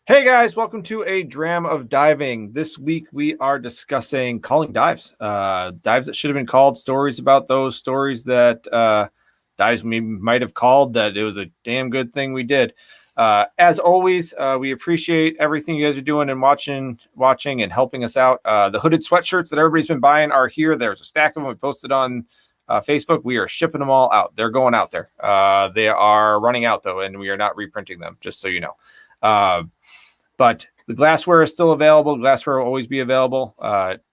Hey guys, welcome to a Dram of Diving. This week we are discussing calling dives, dives that should have been called, stories about those stories that dives we might have called that it was a damn good thing we did. As always, we appreciate everything you guys are doing and watching and helping us out. The hooded sweatshirts that everybody's been buying are here. There's a stack of them we posted on Facebook. We are shipping them all out. They're going out there. They are running out though, and we are not reprinting them, just so you know. But the glassware is still available. Glassware will always be available.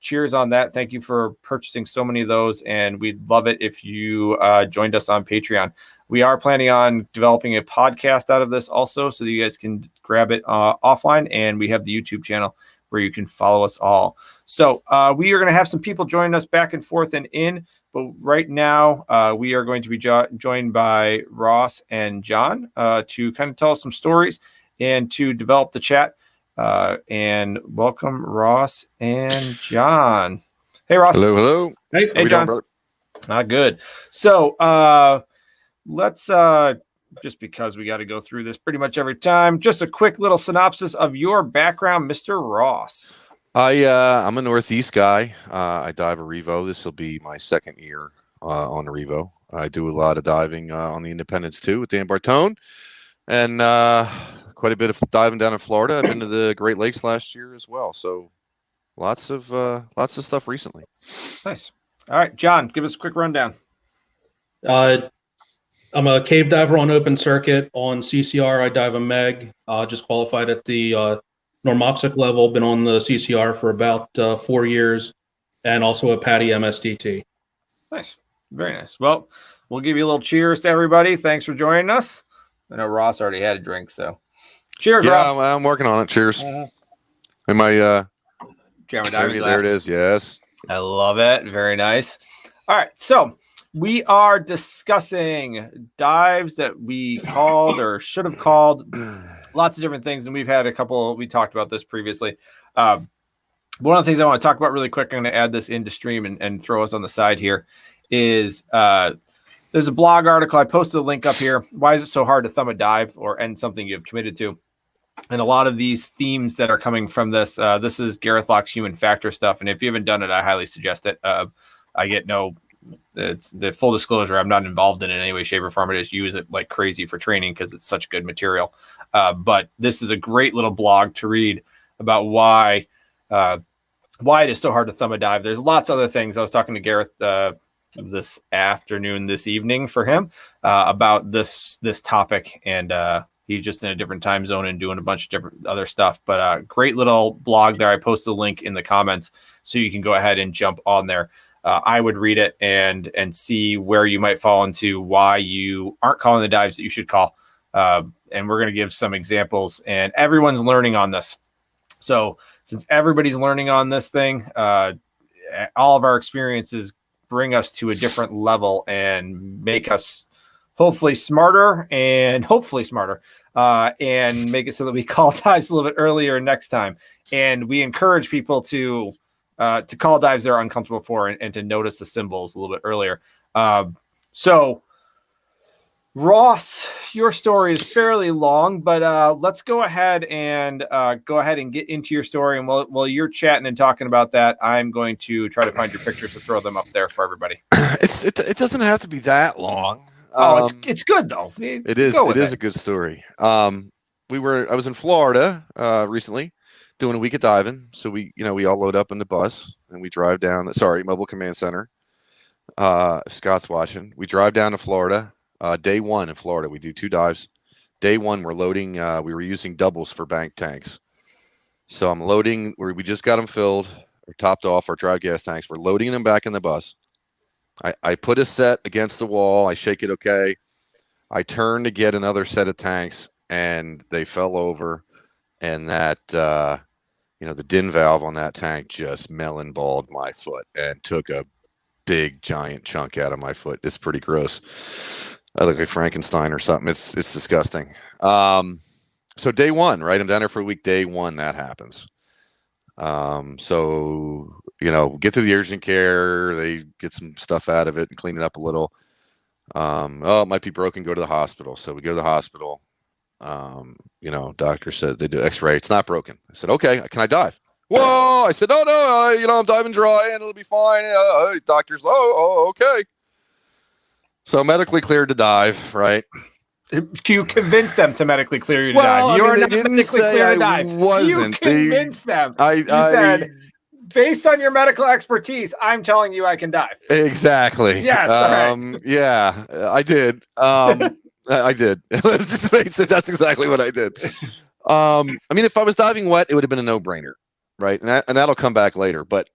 Cheers on that. Thank you for purchasing so many of those. And we'd love it if you joined us on Patreon. We are planning on developing a podcast out of this also, so that you guys can grab it offline. And we have the YouTube channel where you can follow us all. So we are going to have some people joining us back and forth and in. But right now, we are going to be joined by Ross and John to kind of tell us some stories and to develop the chat. And welcome Ross and John. Hey Ross. Hello. Hey John. Doing, brother? Good. So let's just because we got to go through this pretty much every time, just a quick little synopsis of your background, Mr. Ross. I'm a Northeast guy. I dive a Revo. This will be my second year on a Revo. I do a lot of diving on the Independence too with Dan Bartone, and quite a bit of diving down in Florida. I've been to the Great Lakes last year as well. So lots of stuff recently. Nice. All right, John, give us a quick rundown. I'm a cave diver on open circuit. On CCR, I dive a Meg. Just qualified at the Normoxic level. Been on the CCR for about 4 years, and also a PADI MSDT. Nice. Very nice. Well, we'll give you a little cheers to everybody. Thanks for joining us. I know Ross already had a drink, so cheers, Ross. I'm working on it. Cheers. In my there it is. Yes. I love it. Very nice. All right. So we are discussing dives that we called or should have called, lots of different things. And we've had a couple, we talked about this previously. One of the things I want to talk about really quick, I'm going to add this into stream and throw us on the side here, is there's a blog article. I posted a link up here. Why is it so hard to thumb a dive or end something you've committed to? And a lot of these themes that are coming from this, this is Gareth Locke's human factor stuff. And if you haven't done it, I highly suggest it. I get it's the full disclosure. I'm not involved in it in any way, shape, or form. I just use it like crazy for training because it's such good material. But this is a great little blog to read about why it is so hard to thumb a dive. There's lots of other things. I was talking to Gareth this evening for him about this topic, and he's just in a different time zone and doing a bunch of different other stuff. But great little blog there. I posted a link in the comments so you can go ahead and jump on there. I would read it and see where you might fall into why you aren't calling the dives that you should call. And we're going to give some examples, and everyone's learning on this. So since everybody's learning on this thing, all of our experiences bring us to a different level and make us hopefully smarter and make it so that we call dives a little bit earlier next time. And we encourage people to call dives they're uncomfortable for and to notice the symbols a little bit earlier. So Ross, your story is fairly long, but let's go ahead and get into your story. And while you're chatting and talking about that, I'm going to try to find your pictures to throw them up there for everybody. It doesn't have to be that long. It's good though. It is a good story. I was in Florida recently doing a week of diving. So we all load up in the bus and we drive down Mobile Command Center. Scott's watching. We drive down to Florida. Day one in Florida, we do 2 dives. Day one, we're loading. We were using doubles for bank tanks. So I'm loading where we just got them filled or topped off our dry gas tanks. We're loading them back in the bus. I put a set against the wall. I shake it okay. I turn to get another set of tanks, and they fell over. And that, the DIN valve on that tank just melon balled my foot and took a big giant chunk out of my foot. It's pretty gross. I look like Frankenstein or something. It's disgusting. So day one, right? I'm down there for a week. Day one, that happens. So, get to the urgent care. They get some stuff out of it and clean it up a little. It might be broken. Go to the hospital. So we go to the hospital. Doctor said they do X-ray. It's not broken. I said, okay, can I dive? Whoa! I said, no, I'm diving dry and it'll be fine. Doctor's, okay. So medically cleared to dive, right? You convinced them to medically clear you to dive. You are not medically clear to dive. You convinced them. You said, based on your medical expertise, I'm telling you I can dive. Exactly. Yes. Yeah, I did. I did. Let's just face it. That's exactly what I did. If I was diving wet, it would have been a no-brainer, right? And that'll come back later. But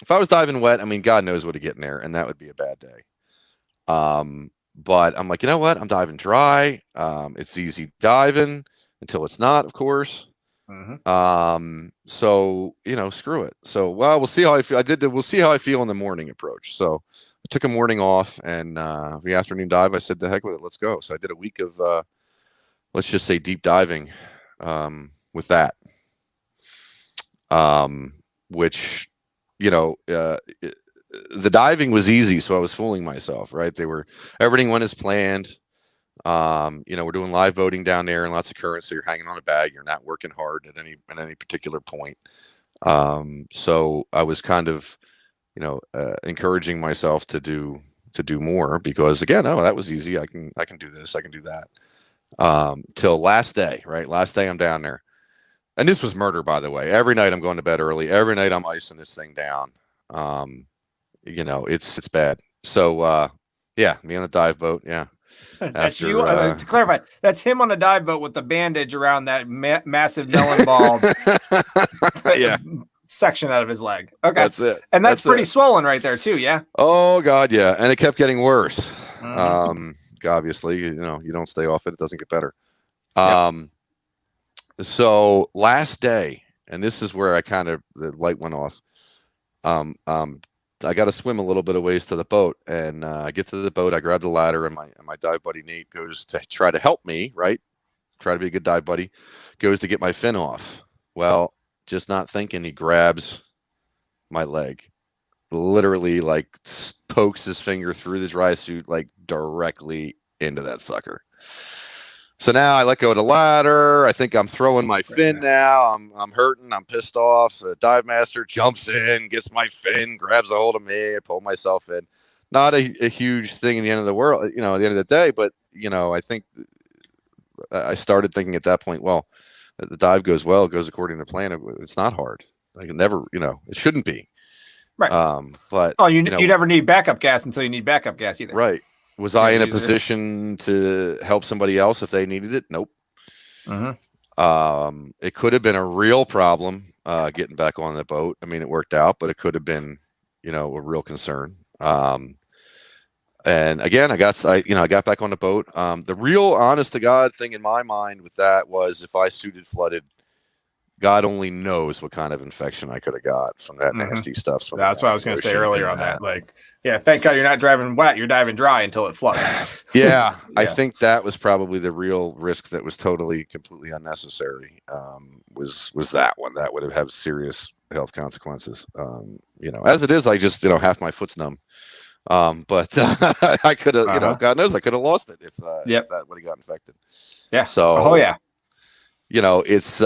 if I was diving wet, God knows what to get in there, and that would be a bad day. But I'm like, you know what? I'm diving dry. It's easy diving until it's not, of course. Mm-hmm. So screw it. So we'll see how I feel. We'll see how I feel in the morning approach. So I took a morning off, and the afternoon dive, I said, the heck with it, let's go. So I did a week of let's just say deep diving with that. Which the diving was easy, so I was fooling myself, right? Everything went as planned. We're doing live boating down there and lots of current, so you're hanging on a bag. You're not working hard at any particular point. So I was kind of, encouraging myself to do more because again, that was easy. I can do this. I can do that. Till last day, right? Last day I'm down there, and this was murder, by the way. Every night I'm going to bed early. Every night I'm icing this thing down. It's bad. So me on the dive boat. Yeah. That's you. To clarify, that's him on a dive boat with the bandage around that massive melon ball section out of his leg. Okay, that's it. And that's pretty swollen right there too. Yeah. Oh God, yeah. And it kept getting worse. Mm-hmm. Obviously, you don't stay off it doesn't get better. So last day, and this is where the light went off. I got to swim a little bit of ways to the boat, and I get to the boat. I grab the ladder, and my dive buddy Nate goes to try to help me, right? Try to be a good dive buddy. Goes to get my fin off. Well, just not thinking, he grabs my leg, literally like pokes his finger through the dry suit, like directly into that sucker. So now I let go of the ladder. I think I'm throwing my fin now. I'm hurting. I'm pissed off. The dive master jumps in, gets my fin, grabs a hold of me. I pull myself in. Not a huge thing in the end of the world, at the end of the day. But, I think I started thinking at that point, well, the dive goes well. It goes according to plan. It's not hard. Like it never, it shouldn't be. Right. But you never need backup gas until you need backup gas either. Right. Was I in a position to help somebody else if they needed it? Nope. Mm-hmm. It could have been a real problem getting back on the boat. It worked out, but it could have been, a real concern. And again, I got back on the boat. The real honest to God thing in my mind with that was if I suited flooded, God only knows what kind of infection I could have got from that nasty stuff. That's what I was going to say earlier on that. Like, yeah, thank God you're not driving wet. You're diving dry until it floods. Yeah, I think that was probably the real risk that was completely unnecessary. Was that one that would have had serious health consequences? As it is, I just half my foot's numb. But I could have, God knows, I could have lost it if that would have got infected. Yeah. So. It's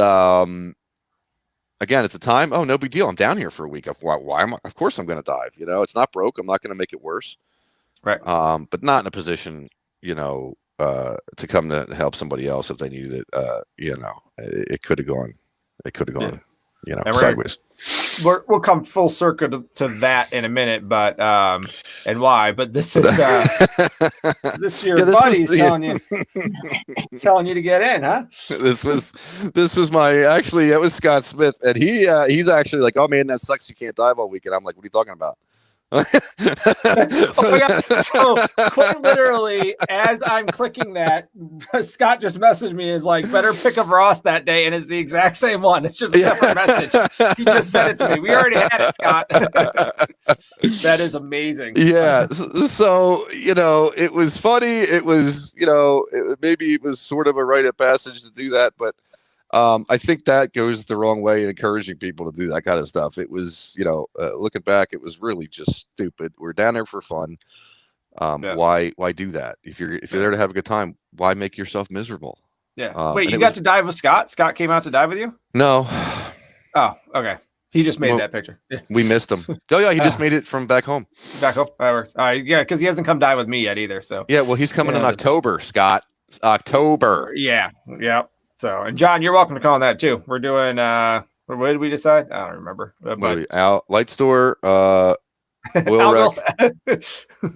again at the time. Oh, no big deal. I'm down here for a week. Why am I? Of course I'm going to dive. It's not broke. I'm not going to make it worse. Right. But not in a position, to come to help somebody else if they needed it. It could have gone. It could have gone. Sideways. We'll come full circle to that in a minute, but and why? But this is this your buddy's telling you to get in, huh? This was it was Scott Smith, and he's actually like, oh man, that sucks. You can't dive all week, and I'm like, what are you talking about? So quite literally, as I'm clicking that, Scott just messaged me is like, better pick up Ross that day, and it's the exact same one. It's just a separate message. He just sent it to me. We already had it, Scott. That is amazing. Yeah. So it was funny. It was maybe it was sort of a rite of passage to do that, but I think that goes the wrong way in encouraging people to do that kind of stuff. It was, looking back, it was really just stupid. We're down there for fun. Why do that? If you're there to have a good time, why make yourself miserable? Yeah. Wait, and you it got was- to dive with Scott? Scott came out to dive with you? No, Oh, okay. He just made Well- that picture. Yeah. we missed him. Oh yeah, he just made it from back home. Back up. That works. All right. Yeah, because he hasn't come dive with me yet either. So Yeah, well, he's coming in Yeah. October, Scott. October. yeah. So, and John, you're welcome to call on that too. We're doing what did we decide? I don't remember. What are we, Al Light Store, Oil I'll Wreck, go.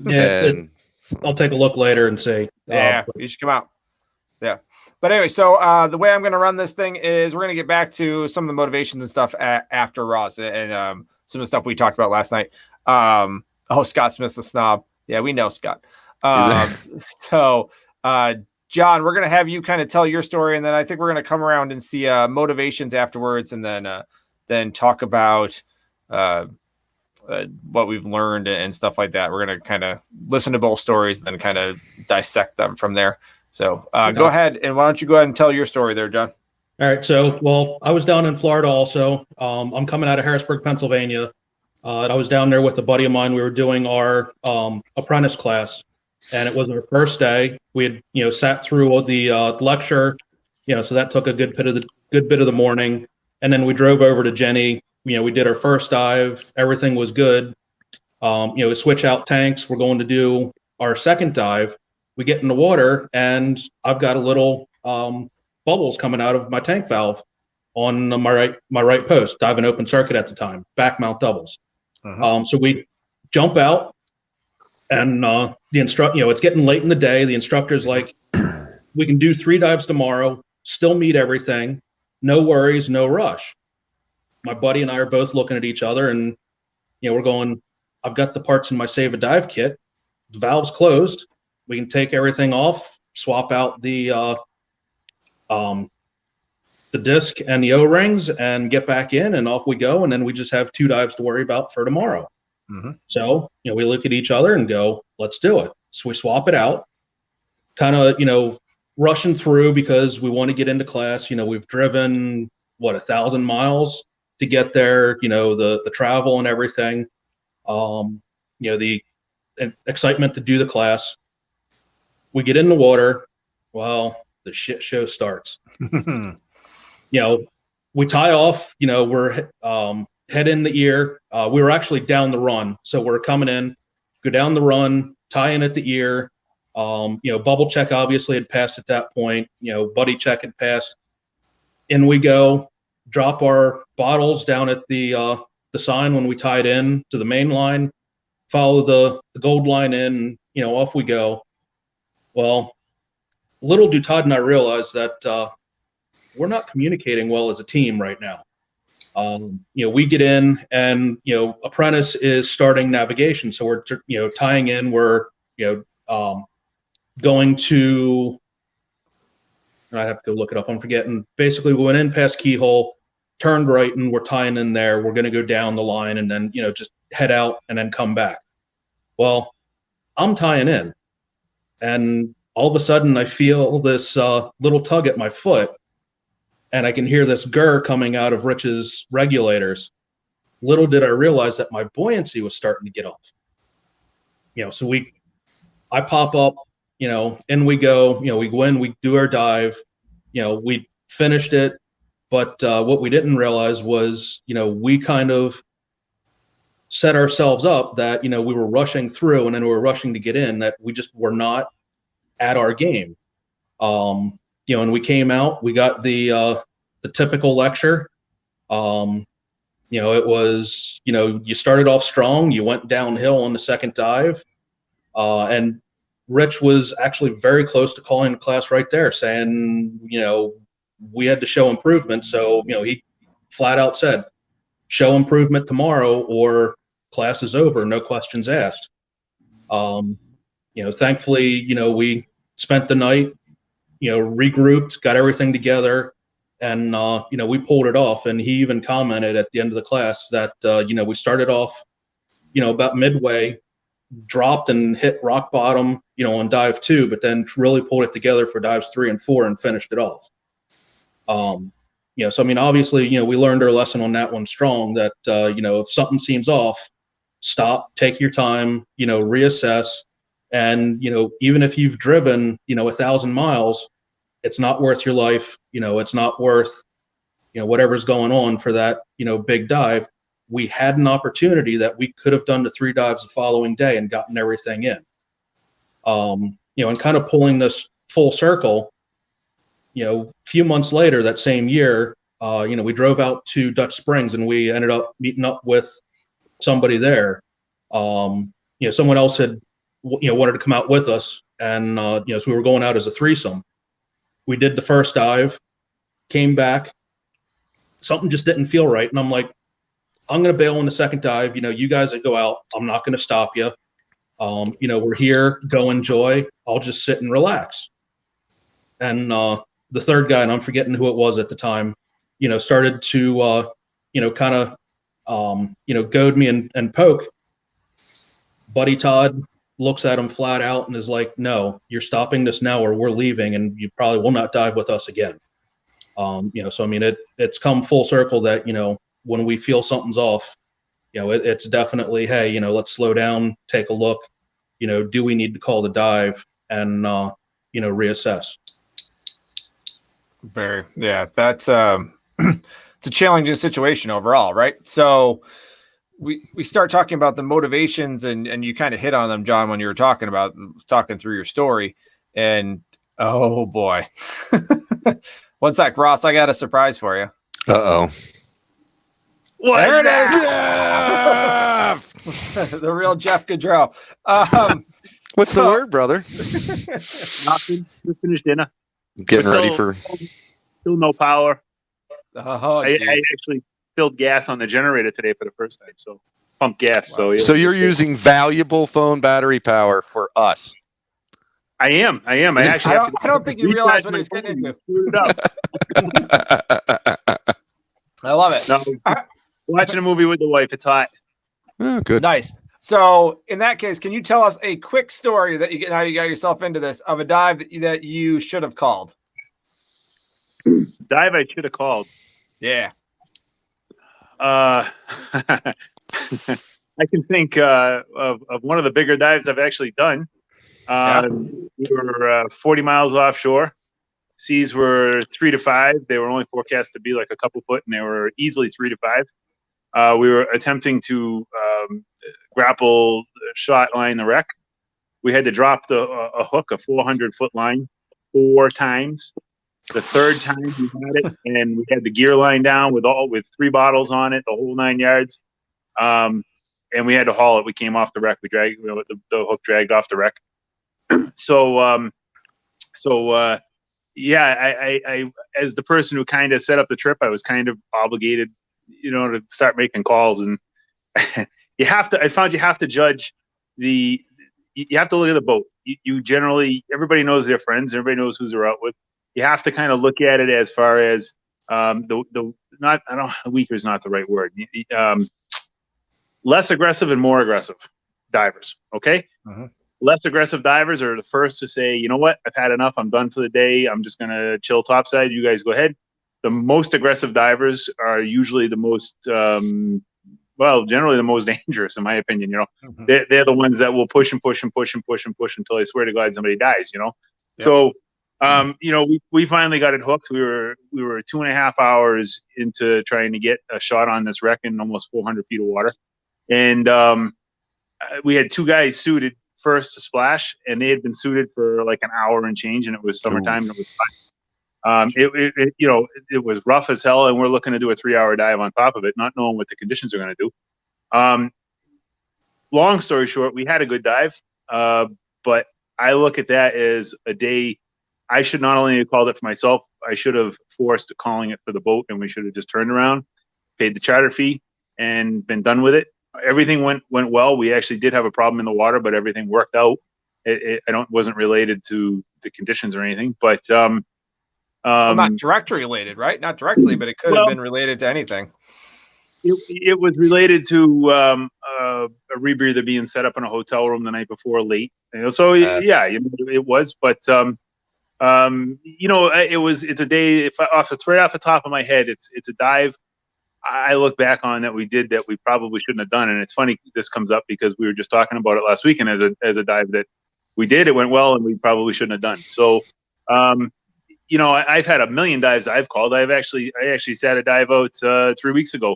Yeah, and I'll take a look later and say. Yeah, you should come out. Yeah. But anyway, so the way I'm going to run this thing is we're going to get back to some of the motivations and stuff after Ross and some of the stuff we talked about last night. Scott Smith's a snob. Yeah, we know Scott. So, John, we're going to have you kind of tell your story, and then I think we're going to come around and see motivations afterwards, and then talk about what we've learned and stuff like that. We're going to kind of listen to both stories and then kind of dissect them from there. So go ahead, and why don't you go ahead and tell your story there, John? All right. So, well, I was down in Florida also. I'm coming out of Harrisburg, Pennsylvania. I was down there with a buddy of mine. We were doing our apprentice class, and it was our first day. We had, sat through the lecture, so that took a good bit of the morning, and then we drove over to Jenny. We did our first dive. Everything was good. We switch out tanks. We're going to do our second dive. We get in the water, and I've got a little bubbles coming out of my tank valve on my right post, diving open circuit at the time, back mount doubles. So we jump out, and the instructor, it's getting late in the day. The instructor's like, we can do 3 dives tomorrow, still meet everything, no worries, no rush. My buddy and I are both looking at each other, and we're going, I've got the parts in my Save a Dive kit. The valve's closed. We can take everything off, swap out the disc and the O-rings, and get back in, and off we go. And then we just have 2 dives to worry about for tomorrow. So, we look at each other and go, let's do it. So we swap it out, kind of, rushing through because we want to get into class. We've driven 1,000 miles to get there, the travel and everything, the excitement to do the class. We get in the water. Well, the shit show starts. We tie off, we're head in the ear. We were actually down the run. So we're coming in, go down the run, tie in at the ear. Bubble check obviously had passed at that point. Buddy check had passed. In we go, drop our bottles down at the sign when we tied in to the main line, follow the gold line in, off we go. Well, little do Todd and I realize that we're not communicating well as a team right now. We get in, and apprentice is starting navigation, so we're tying in. We're going to. I have to go look it up. I'm forgetting. Basically, we went in past Keyhole, turned right, and we're tying in there. We're going to go down the line, and then just head out and then come back. Well, I'm tying in, and all of a sudden I feel this little tug at my foot, and I can hear this gurr coming out of Rich's regulators. Little did I realize that my buoyancy was starting to get off. So I pop up, in we go, we go in, we do our dive, we finished it. But what we didn't realize was, we kind of set ourselves up that, we were rushing through, and then we were rushing to get in, that we just were not at our game. And we came out, we got the typical lecture. It was, you started off strong, you went downhill on the second dive. And Rich was actually very close to calling the class right there, saying, we had to show improvement. So, he flat out said, show improvement tomorrow or class is over, no questions asked. Thankfully, we spent the night, regrouped, got everything together, and, we pulled it off. And he even commented at the end of the class that, we started off, about midway, dropped and hit rock bottom, on dive 2, but then really pulled it together for dives 3 and 4 and finished it off. So, obviously, we learned our lesson on that one strong, that, if something seems off, stop, take your time, reassess. And, even if you've driven, 1,000 miles, it's not worth your life. It's not worth, whatever's going on for that, big dive. We had an opportunity that we could have done the 3 dives the following day and gotten everything in. And kind of pulling this full circle, a few months later that same year, we drove out to Dutch Springs and we ended up meeting up with somebody there. Someone else had, wanted to come out with us, and so we were going out as a threesome. We did the first dive, came back, something just didn't feel right, and I'm like, I'm going to bail on the second dive. You guys that go out, I'm not going to stop you. We're here, go enjoy. I'll just sit and relax. And the third guy, and I'm forgetting who it was at the time, started to, kind of, goad me and poke. Buddy Todd looks at him flat out and is like, no, you're stopping this now or we're leaving and you probably will not dive with us again. So, I mean, it's come full circle that, when we feel something's off, it's definitely, hey, let's slow down, take a look, do we need to call the dive and, reassess. That's it's a challenging situation overall, right? So we start talking about the motivations and you kind of hit on them, John, when you were talking through your story. And oh boy. One sec, Ross, I got a surprise for you. Uh-oh. There it is. Yeah! The real Jeff Gaudreau. What's the word, brother? Nothing. We finished dinner. Getting ready for. Still no power. Oh, I actually filled gas on the generator today for the first time. So pumped gas. Wow. So yeah. So you're using valuable phone battery power for us. I am. I actually. I don't think you realize what he was getting into. I love it. No, watching a movie with the wife. It's hot. Oh, good. Nice. So in that case, can you tell us a quick story that how you got yourself into this of a dive that you should have called? Dive I should have called. Yeah. I can think of one of the bigger dives I've actually done. We were 40 miles offshore. Seas were 3 to 5. They were only forecast to be like a couple foot, and they were easily 3 to 5. We were attempting to grapple, shot line the wreck. We had to drop a hook, a 400-foot line, 4 times. The third time we had it, and we had the gear line down with 3 bottles on it, the whole 9 yards. And we had to haul it. We came off the wreck. We dragged the hook dragged off the wreck. So I as the person who kind of set up the trip, I was kind of obligated, to start making calls. And you have to judge you have to look at the boat. You generally, everybody knows their friends. Everybody knows who they're out with. You have to kind of look at it as far as weaker is not the right word. Less aggressive and more aggressive divers. Okay. Uh-huh. Less aggressive divers are the first to say, you know what, I've had enough. I'm done for the day. I'm just going to chill topside. You guys go ahead. The most aggressive divers are usually the most, generally the most dangerous, in my opinion. Mm-hmm. They're the ones that will push and push and push and push and push until I swear to God somebody dies. Yep. So, we finally got it hooked. We were 2.5 hours into trying to get a shot on this wreck in almost 400 feet of water, and we had 2 guys suited first to splash, and they had been suited for like an hour and change, and it was summertime. And it was fun. It was rough as hell, and we're looking to do a 3-hour dive on top of it, not knowing what the conditions are going to do. Long story short, we had a good dive, but I look at that as a day. I should not only have called it for myself, I should have forced calling it for the boat, and we should have just turned around, paid the charter fee, and been done with it. Everything went well. We actually did have a problem in the water, but everything worked out. It wasn't related to the conditions or anything, but not directly related, right? Not directly, but it could have been related to anything. It was related to a rebreather being set up in a hotel room the night before late. So it was, but it's a day. Right off the top of my head, it's a dive I look back on that we did that we probably shouldn't have done. And it's funny this comes up because we were just talking about it last weekend as a dive that we did. It went well and we probably shouldn't have done. So, you know, I've had a million dives I've called. I actually sat a dive out 3 weeks ago.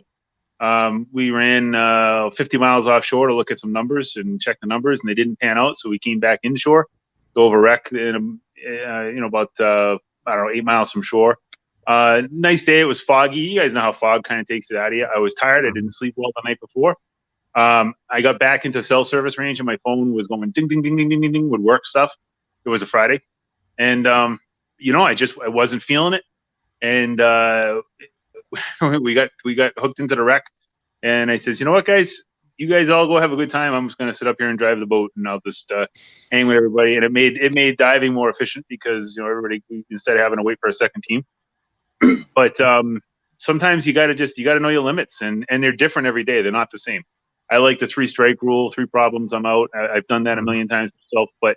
We ran 50 miles offshore to look at some numbers and check the numbers, and they didn't pan out. So we came back inshore, dove a wreck in about I don't know, 8 miles from shore. Nice day. It was foggy. You guys know how fog kind of takes it out of you. I was tired. I didn't sleep well the night before. I got back into cell service range, and my phone was going ding, ding, ding, ding, ding, ding, ding with work stuff. It was a Friday, and I wasn't feeling it, and we got hooked into the wreck, and I says, you know what, guys, you guys all go have a good time. I'm just gonna sit up here and drive the boat, and I'll just hang with everybody. And it made diving more efficient because everybody, instead of having to wait for a second team. But sometimes you gotta know your limits, and they're different every day. They're not the same. I like the 3-strike rule, 3 problems, I'm out. I've done that a million times myself, but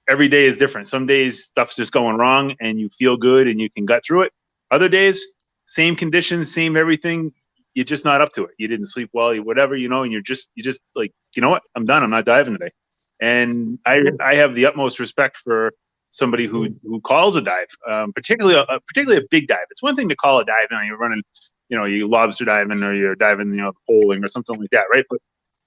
every day is different. Some days stuff's just going wrong and you feel good and you can gut through it. Other days, same conditions, same everything, you're just not up to it. You didn't sleep well, whatever, and you're just like, you know what, I'm done. I'm not diving today. And I have the utmost respect for somebody who calls a dive, particularly a big dive. It's one thing to call a dive, you're running, you lobster diving or you're diving, poling or something like that, right? But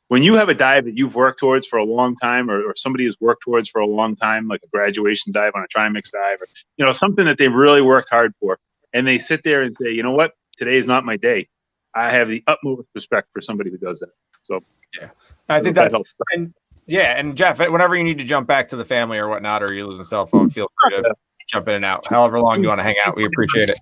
when you have a dive that you've worked towards for a long time, or somebody has worked towards for a long time, like a graduation dive on a trimix dive, or something that they really worked hard for, and they sit there and say, you know what, today is not my day. I have the utmost respect for somebody who does that. So yeah, I think that helps. And Jeff, whenever you need to jump back to the family or whatnot, or you're losing cell phone, feel free to jump in and out. However long you want to hang out, we appreciate it.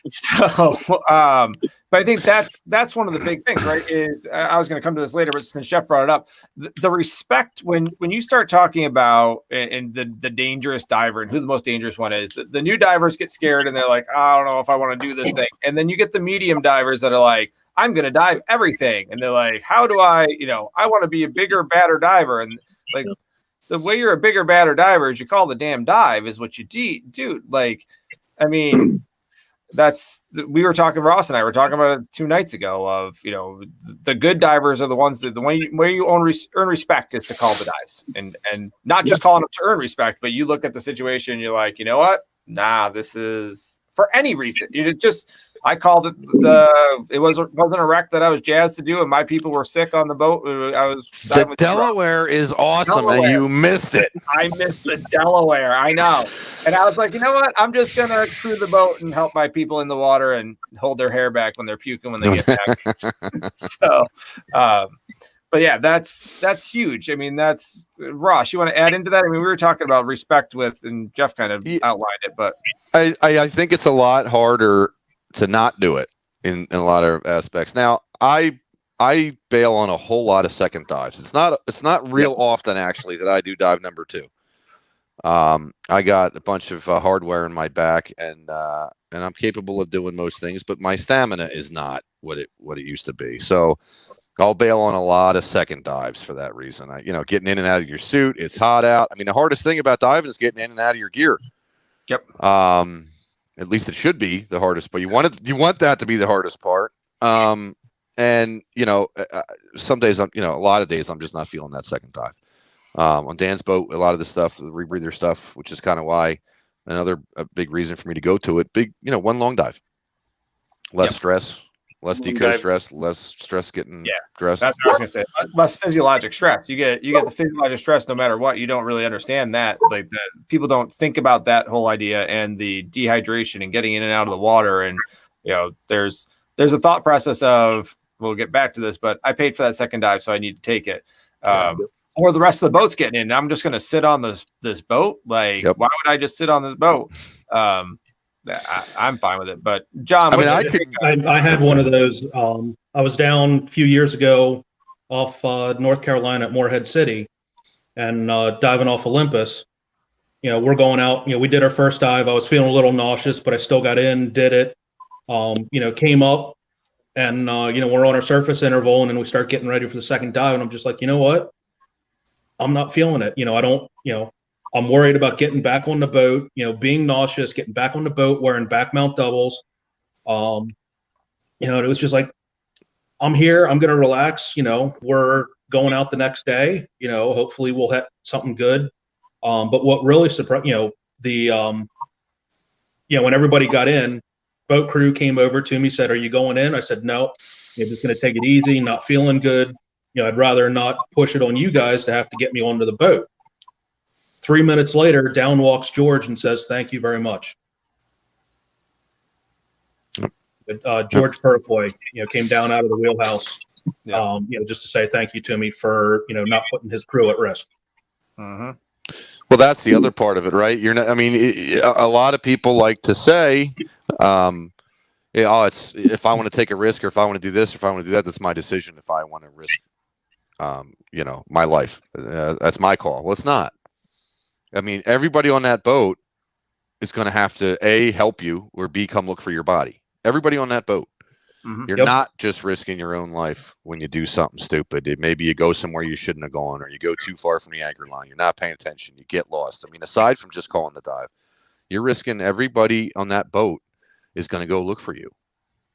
So, but I think that's one of the big things, right? Is I was going to come to this later, but since Jeff brought it up, the respect when you start talking about and the dangerous diver and who the most dangerous one is, the new divers get scared and they're like, I don't know if I want to do this thing, and then you get the medium divers that are like, I'm going to dive everything, and they're like, how do I want to be a bigger, badder diver, and like. The way you're a bigger, badder diver is you call the damn dive is what you do. Like, I mean, we were talking, Ross and I were talking about it 2 nights ago of, the good divers are the ones that the way you earn respect is to call the dives and not just calling them to earn respect, but you look at the situation and you're like, you know what? Nah, this is for any reason. I called it it wasn't a wreck that I was jazzed to do, and my people were sick on the boat. The Delaware is awesome, and you missed it. I missed the Delaware. I know, and I was like, you know what? I'm just gonna crew the boat and help my people in the water and hold their hair back when they're puking when they get back. So, but yeah, that's huge. I mean, that's Ross. You want to add into that? I mean, we were talking about respect and Jeff kind of outlined it, but I think it's a lot harder to not do it in a lot of aspects. Now, I bail on a whole lot of second dives. It's not real often actually that I do dive number 2. I got a bunch of hardware in my back, and I'm capable of doing most things, but my stamina is not what it used to be. So I'll bail on a lot of second dives for that reason. Getting in and out of your suit, it's hot out. I mean, the hardest thing about diving is getting in and out of your gear. Yep. At least it should be the hardest, but you want that to be the hardest part. And some days a lot of days I'm just not feeling that second dive. On Dan's boat, a lot of the stuff, the rebreather stuff, which is kind of why a big reason for me to go to it. Big, one long dive, less stress, less deco stress, less stress getting dressed. That's what I was gonna say. Less physiologic stress. You get the physiologic stress no matter what. You don't really understand that. Like people don't think about that whole idea and the dehydration and getting in and out of the water. And there's a thought process of, we'll get back to this, but I paid for that second dive, so I need to take it. Or the rest of the boat's getting in, and I'm just gonna sit on this boat. Like, why would I just sit on this boat? I'm fine with it, but John, I had one of those. I was down a few years ago off North Carolina at Morehead City, and diving off Olympus. We're going out. We did our first dive. I was feeling a little nauseous, but I still got in, did it. Came up, and we're on our surface interval, and then we start getting ready for the second dive, and I'm just like, you know what? I'm not feeling it. I don't. I'm worried about getting back on the boat, being nauseous, getting back on the boat, wearing back mount doubles. It was just like, I'm here. I'm going to relax. We're going out the next day. Hopefully we'll have something good. But what really surprised, when everybody got in, boat crew came over to me, said, "Are you going in?" I said, "No, I'm just going to take it easy, not feeling good. I'd rather not push it on you guys to have to get me onto the boat." 3 minutes later, down walks George and says, "Thank you very much." George Purfoy, came down out of the wheelhouse, just to say thank you to me for, not putting his crew at risk. Mm-hmm. Well, that's the other part of it, right? You're not. I mean, a lot of people like to say, it's if I want to take a risk, or if I want to do this, or if I want to do that, that's my decision. If I want to risk, my life, that's my call. Well, it's not. I mean, everybody on that boat is going to have to A, help you, or B, come look for your body. Everybody on that boat. Mm-hmm. You're not just risking your own life when you do something stupid. Maybe you go somewhere you shouldn't have gone, or you go too far from the anchor line. You're not paying attention. You get lost. I mean, aside from just calling the dive, you're risking everybody on that boat is going to go look for you.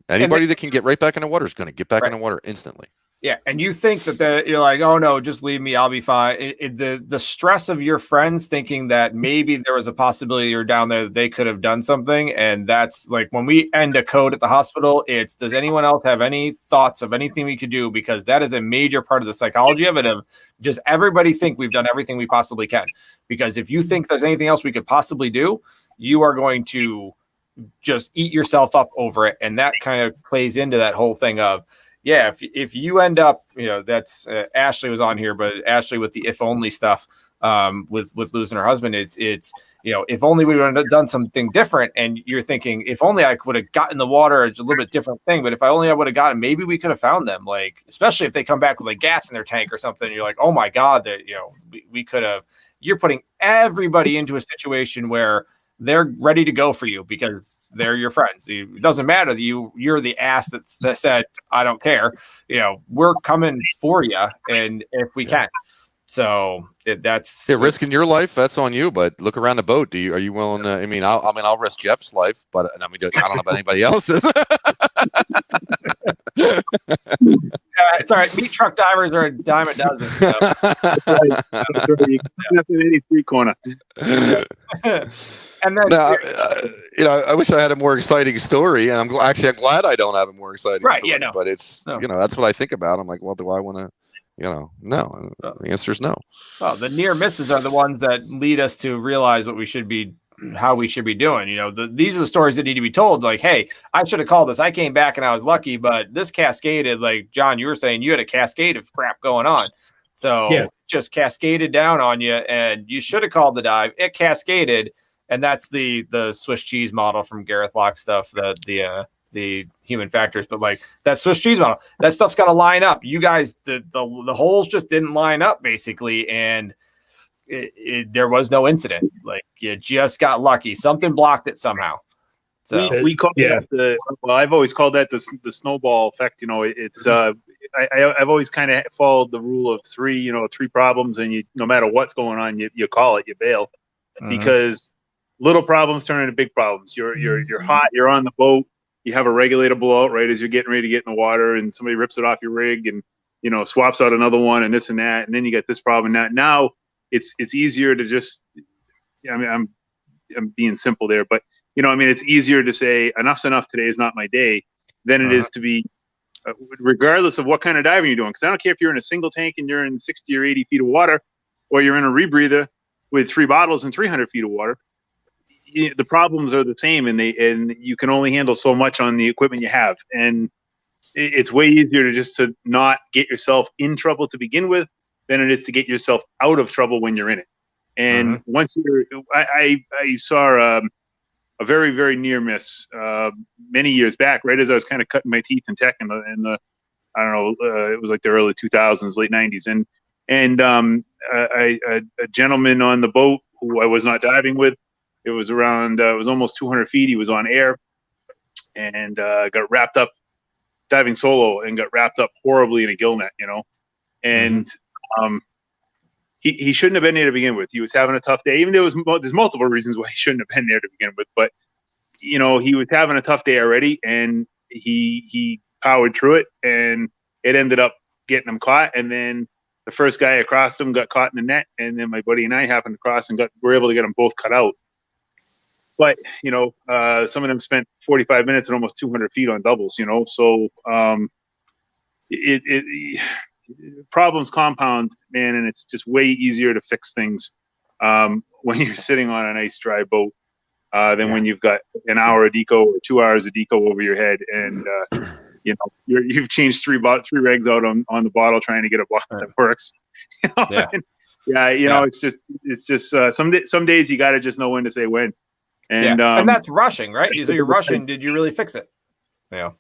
Anybody that can get right back in the water is going to get back in the water instantly. Yeah, and you think that you're like, oh no, just leave me, I'll be fine. The stress of your friends thinking that maybe there was a possibility you're down there that they could have done something, and that's like when we end a code at the hospital, it's does anyone else have any thoughts of anything we could do? Because that is a major part of the psychology of it. Of just everybody think we've done everything we possibly can. Because if you think there's anything else we could possibly do, you are going to just eat yourself up over it, and that kind of plays into that whole thing of. Yeah, if you end up, that's Ashley was on here, but Ashley with the if only stuff, with losing her husband, it's if only we would have done something different, and you're thinking if only I would have gotten the water, it's a little bit different thing. But if I would have gotten, maybe we could have found them. Like especially if they come back with like gas in their tank or something, you're like, oh my god, that we could have. You're putting everybody into a situation where they're ready to go for you because they're your friends. It doesn't matter that you're the ass that said, I don't care. We're coming for you, and if we can. So that's risking your life. That's on you. But look around the boat. Are you willing to? I mean, I'll risk Jeff's life, but I don't know about anybody else's. It's all right. Meat truck divers are a dime a dozen. So. Any free corner. And then, I wish I had a more exciting story, and I'm glad I don't have a more exciting story. Yeah, no. But it's that's what I think about. I'm like, well, do I want to? No. The answer is no. Well, the near misses are the ones that lead us to realize how we should be doing. These are the stories that need to be told. Like, hey, I should have called this. I came back and I was lucky, but this cascaded. Like John, you were saying, you had a cascade of crap going on. So just cascaded down on you, and you should have called the dive. It cascaded. And that's the Swiss cheese model from Gareth Locke stuff, the human factors. But like that Swiss cheese model, that stuff's got to line up. You guys, the holes just didn't line up basically, and there was no incident. Like you just got lucky. Something blocked it somehow. So we call that I've always called that the snowball effect. It's I've always kind of followed the rule of three. Three problems, and no matter what's going on, you call it, you bail, because little problems turn into big problems. You're hot. You're on the boat. You have a regulator blowout right as you're getting ready to get in the water, and somebody rips it off your rig and swaps out another one and this and that, and then you get this problem. Now it's easier to just. I'm being simple there, but it's easier to say enough's enough. Today is not my day, than it is to be, regardless of what kind of diving you're doing. Because I don't care if you're in a single tank and you're in 60 or 80 feet of water, or you're in a rebreather with 3 bottles and 300 feet of water. The problems are the same, and you can only handle so much on the equipment you have, and it's way easier to not get yourself in trouble to begin with than it is to get yourself out of trouble when you're in it. And once I saw a very, very near miss many years back, right as I was kind of cutting my teeth in tech in the I don't know, it was like the early 2000s, late 90s, and a gentleman on the boat who I was not diving with. It was around, it was almost 200 feet. He was on air and got wrapped up diving solo and got wrapped up horribly in a gill net, and he shouldn't have been there to begin with. He was having a tough day, even though there's multiple reasons why he shouldn't have been there to begin with. But, he was having a tough day already, and he powered through it, and it ended up getting him caught. And then the first guy across him got caught in the net, and then my buddy and I happened to cross and were able to get them both cut out. but some of them spent 45 minutes and almost 200 feet on doubles. So it problems compound, man, and it's just way easier to fix things when you're sitting on a nice dry boat than when you've got an hour of deco or 2 hours of deco over your head, and you've changed three regs out on the bottle trying to get a bottle that works. It's just some days you got to just know when to say when, and that's rushing, right? So you're rushing. Did you really fix it? Yeah.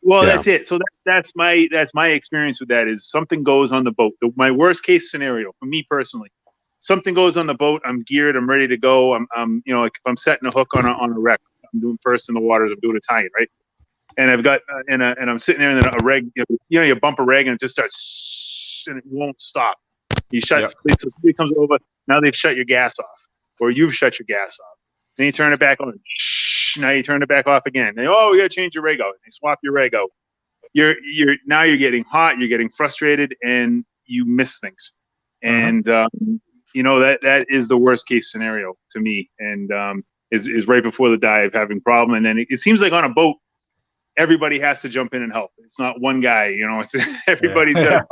Well, that's it. So that's my experience with that. Is something goes on the boat. My worst case scenario for me personally, something goes on the boat. I'm geared. I'm ready to go. I'm like if I'm setting a hook on a wreck, I'm doing first in the water. I'm doing a tie-in, right? And I've got and I'm sitting there and then a reg. You bump a reg and it just starts and it won't stop. You shut. So somebody comes over. Now they've shut your gas off, or you've shut your gas off. Then you turn it back on. Now you turn it back off again. We got to change your rig out. They swap your rig out. You're getting hot. You're getting frustrated, and you miss things. And that is the worst case scenario to me. And is right before the dive having problem. And then it seems like on a boat, everybody has to jump in and help. It's not one guy. It's everybody's got.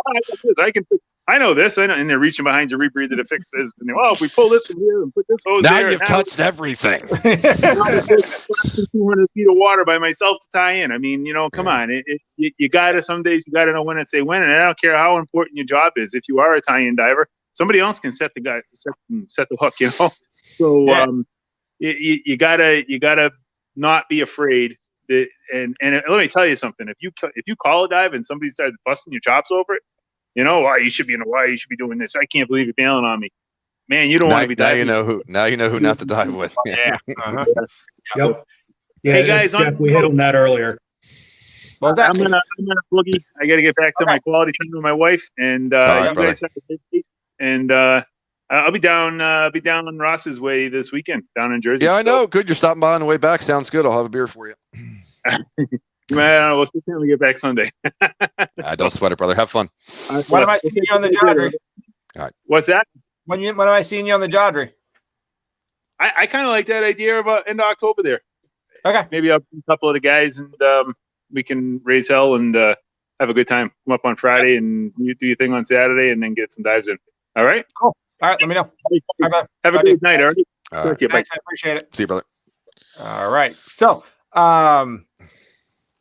I know this. And they're reaching behind your rebreather to fix this. And if we pull this from here and put this hose now there. You've touched everything. 200 feet of water by myself to tie in. I mean, come on. You got to, some days you got to know when to say when. And I don't care how important your job is. If you are a tie-in diver, somebody else can set the hook, So you gotta not be afraid. And let me tell you something. If you call a dive and somebody starts busting your chops over it, you should be in Hawaii. You should be doing this. I can't believe you're bailing on me, man. You don't want to be diving. Now you know who not to dive with. Yep. Yeah, hey guys, we hit on that earlier. I'm gonna boogie. I got to get back to my quality time with my wife, and you guys have a great week. And I'll be down Ross's way this weekend, down in Jersey. Yeah, I know. Good, you're stopping by on the way back. Sounds good. I'll have a beer for you. Man, we'll certainly get back Sunday. Don't sweat it, brother. Have fun. When am I seeing you on the Jodry? All right. What's that? When am I seeing you on the Jodry? I kind of like that idea about end of October there. Okay. Maybe I'll a couple of the guys and we can raise hell and have a good time. Come up on Friday and you do your thing on Saturday and then get some dives in. All right? Cool. All right. Let me know. Bye-bye. Have a good night, all right? All right. Thanks. I appreciate it. See you, brother. All right. So,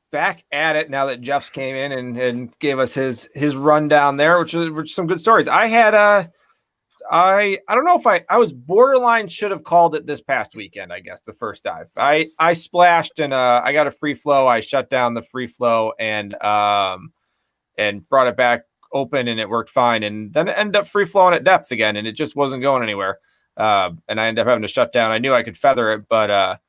back at it now that Jeff's came in and gave us his rundown there, which is some good stories. I had I don't know if I was borderline should have called it this past weekend. I guess the first dive I splashed and I got a free flow. I shut down the free flow and brought it back open and it worked fine. And then it ended up free flowing at depth again and it just wasn't going anywhere. And I ended up having to shut down. I knew I could feather it, but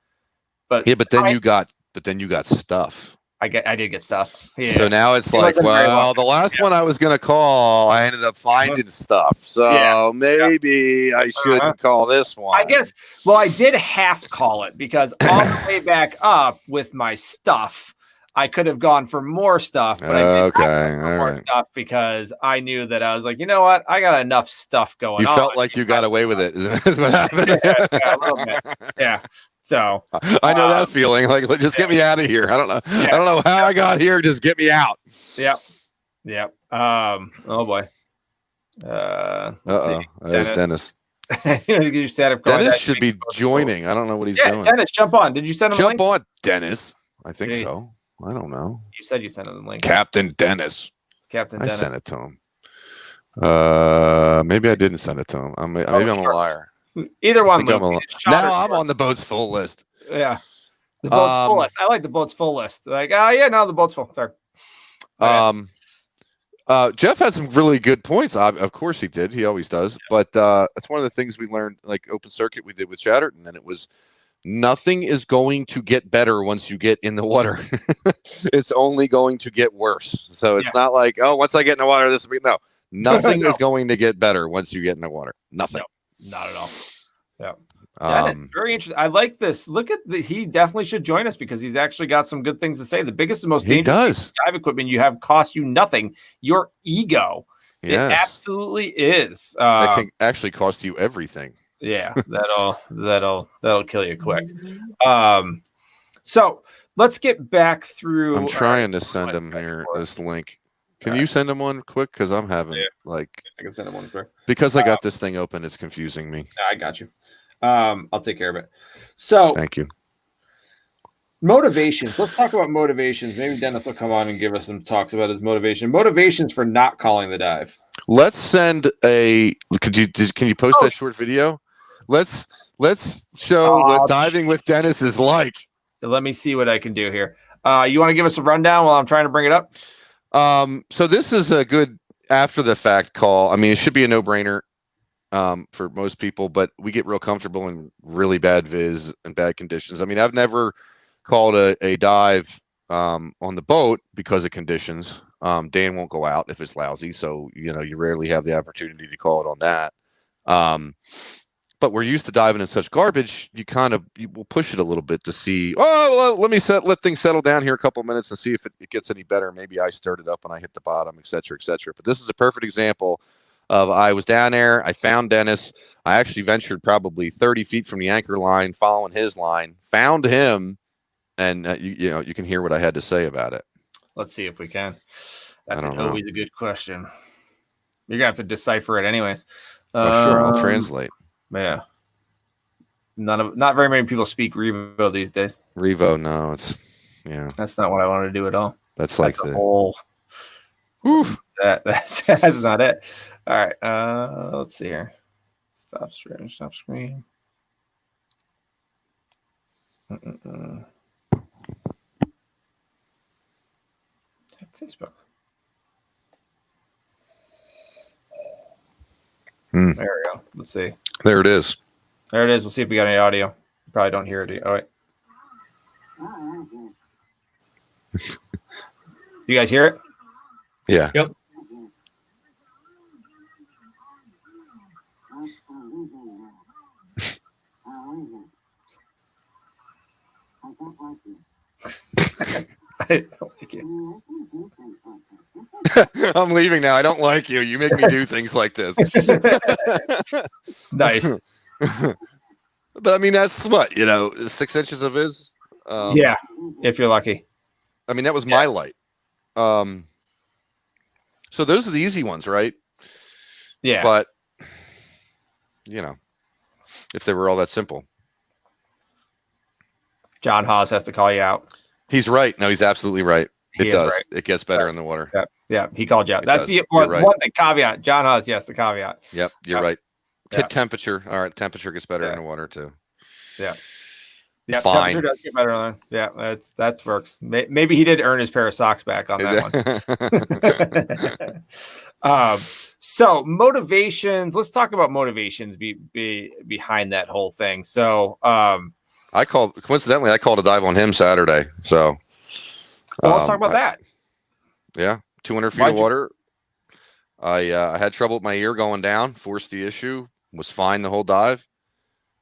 then you got stuff. I did get stuff. Yeah. So now it's like, well, the last one I was going to call, I ended up finding stuff. So maybe I shouldn't call this one. I guess. Well, I did half call it because on the way back up with my stuff, I could have gone for more stuff. But I did more stuff because I knew that I was like, you know what? I got enough stuff going on. You felt like you got away with it. Is what happened. A little bit. Yeah. So I know that feeling. Like, just get me out of here. I don't know. I don't know how I got here. Just get me out. Yep. Oh boy. There's Dennis. Dennis should be joining. I don't know what he's doing. Dennis, jump on. Did you send him a link? Jump on, Dennis. I think so. I don't know. You said you sent him the link. Captain Dennis. I sent it to him. Maybe I didn't send it to him. Maybe I'm a liar. Either one. Now I'm on the boat's full list. Yeah. The boat's full list. I like the boat's full list. Like, now the boat's full. Sorry. Jeff had some really good points. Of course he did. He always does. But that's one of the things we learned, like open circuit we did with Chatterton, and it was nothing is going to get better once you get in the water. It's only going to get worse. So it's not like, once I get in the water, this will be nothing is going to get better once you get in the water. Nothing. No, not at all. Yeah. That is very interesting. I like this. Look at he definitely should join us because he's actually got some good things to say. The biggest and most dangerous dive equipment you have costs you nothing. Your ego. Yes. It absolutely is. That can actually cost you everything. Yeah, that'll kill you quick. So let's get back through. I'm trying to so send let's him back and here forth. this link. Can All you send him one quick? Because I'm having Yeah. like I can send him one quick. because I got this thing open, it's confusing me. I got you. I'll take care of it. So Thank you. motivations. Let's talk about motivations. Maybe Dennis will come on and give us some talks about his motivation. Motivations for not calling the dive. Let's send a. Can you post that short video? Let's show what diving with Dennis is like. Let me see what I can do here. You want to give us a rundown while I'm trying to bring it up? So this is a good after the fact call. I mean, it should be a no brainer for most people, but we get real comfortable in really bad viz and bad conditions. I mean, I've never called a dive on the boat because of conditions. Dan won't go out if it's lousy, so you rarely have the opportunity to call it on that. But we're used to diving in such garbage. You will push it a little bit to see. Oh, well, let things settle down here a couple of minutes and see if it gets any better. Maybe I stirred it up and I hit the bottom, et cetera, et cetera. But this is a perfect example of I was down there. I found Dennis. I actually ventured probably 30 feet from the anchor line, following his line, found him, and you can hear what I had to say about it. Let's see if we can. I That's don't know. always a good question. You're gonna have to decipher it anyways. Oh, sure, I'll translate. Yeah. Not very many people speak Revo these days. Revo, no, it's That's not what I want to do at all. That's like the the whole. That's not it. All right. Let's see here. Stop screen. Stop screen. Facebook. There we go. Let's see. There it is. There it is. We'll see if we got any audio. You probably don't hear it. Oh, wait. You guys hear it? Yeah. Yep. I don't like it. I'm leaving now. I don't like you. You make me do things like this. Nice. But I mean, that's what, 6 inches of his. Yeah, if you're lucky. I mean, that was my light. So those are the easy ones, right? Yeah. But, if they were all that simple. John Haas has to call you out. He's right. No, he's absolutely right. He It is does. right. It gets better in the water. Yeah, he called you out. It That's does. the You're one, right. one thing caveat. John Haas, yes, the caveat. Yep, you're Yep. right. Yeah. Temperature. All right, temperature gets better in the water too. Yeah, Fine. temperature does get better on. Yeah, that works. Maybe he did earn his pair of socks back on that one. So motivations. Let's talk about motivations behind that whole thing. So coincidentally, I called a dive on him Saturday. So let's talk about that. Yeah, 200 feet of water. I had trouble with my ear going down. Forced the issue. Was fine the whole dive.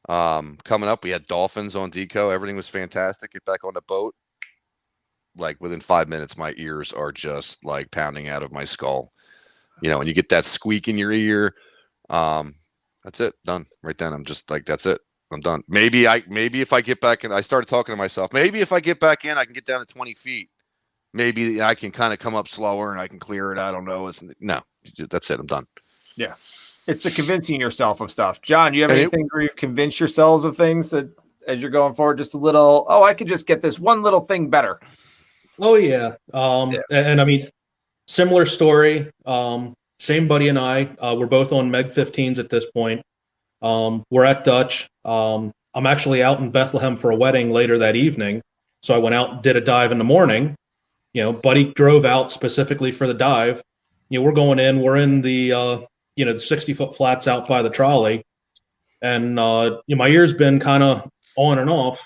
Coming up, we had dolphins on deco. Everything was fantastic. Get back on the boat. Like within 5 minutes, my ears are just like pounding out of my skull. And you get that squeak in your ear. That's it. Done. Right then. I'm just like, that's it. I'm done. Maybe if I get back and I started talking to myself, maybe if I get back in, I can get down to 20 feet. Maybe I can kind of come up slower and I can clear it. I don't know. No, that's it. I'm done. Yeah. It's the convincing yourself of stuff. John, do you have anything where you've convinced yourselves of things that as you're going forward, just a little, I could just get this one little thing better? Oh, yeah. And I mean, similar story. Same buddy and I, we're both on Meg 15s at this point. We're at Dutch. I'm actually out in Bethlehem for a wedding later that evening. So I went out and did a dive in the morning. Buddy drove out specifically for the dive. We're going in, we're in the, the 60-foot flats out by the trolley. And, my ear's been kind of on and off.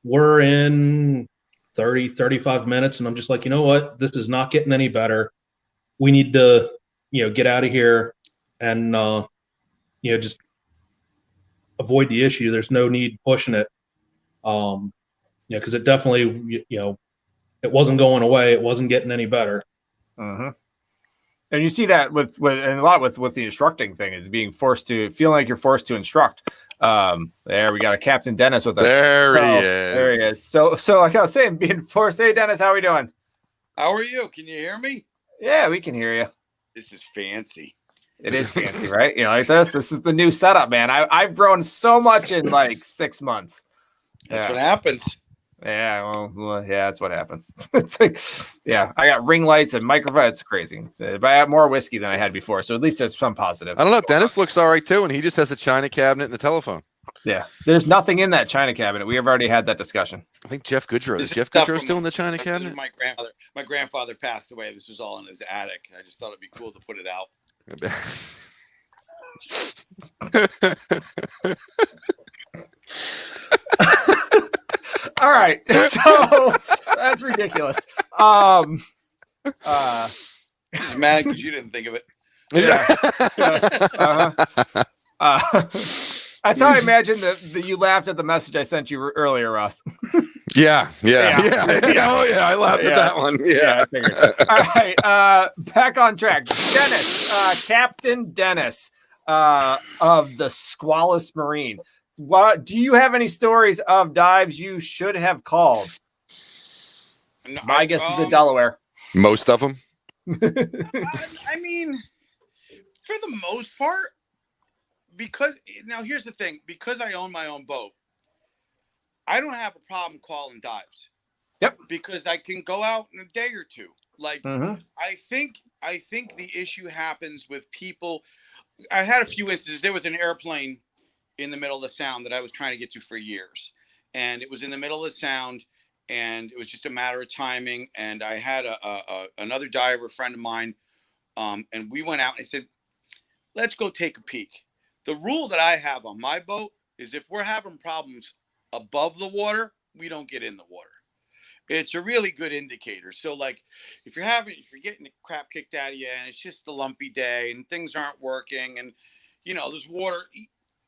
We're in 30, 35 minutes. And I'm just like, you know what? This is not getting any better. We need to, get out of here and, just avoid the issue. There's no need pushing it. Because it definitely, it wasn't going away. It wasn't getting any better. Mm-hmm. And you see that with and a lot with the instructing thing is being forced to feeling like you're forced to instruct. There we got a Captain Dennis with us. There he is. There he is. So like I was saying, being forced. Hey Dennis, how are we doing? How are you? Can you hear me? Yeah, we can hear you. This is fancy. It is fancy, right? You know, like this. This is the new setup, man. I've grown so much in like 6 months. That's what happens. Yeah, well, yeah, that's what happens. It's like, yeah, I got ring lights and microphone. It's crazy. But I have more whiskey than I had before, so at least there's some positive. I don't know. Dennis looks all right too, and he just has a china cabinet and a telephone. Yeah, there's nothing in that china cabinet. We have already had that discussion. I think Jeff Goodrow. Is This is Jeff stuff Goodrow from still in the china This is cabinet? my grandfather passed away. This was all in his attic. I just thought it'd be cool to put it out. All right, so that's ridiculous. He's mad because you didn't think of it. That's how I imagine that you laughed at the message I sent you earlier, Ross. Yeah. Oh yeah, I laughed at that one. Yeah. I figured. All right, back on track. Dennis, Captain Dennis, of the Squalus Marine. What do you have any stories of dives you should have called? My guess is the Delaware. Most of them. I mean, for the most part, because now here's the thing: because I own my own boat, I don't have a problem calling dives. Yep. Because I can go out in a day or two. Like Mhm. I think the issue happens with people. I had a few instances. There was an airplane in the middle of the sound that I was trying to get to for years, and it was in the middle of the sound, and it was just a matter of timing. And I had another diver friend of mine, and we went out and I said, let's go take a peek. The rule that I have on my boat is if we're having problems above the water, we don't get in the water. It's a really good indicator. So like if you're getting the crap kicked out of you and it's just a lumpy day and things aren't working and there's water,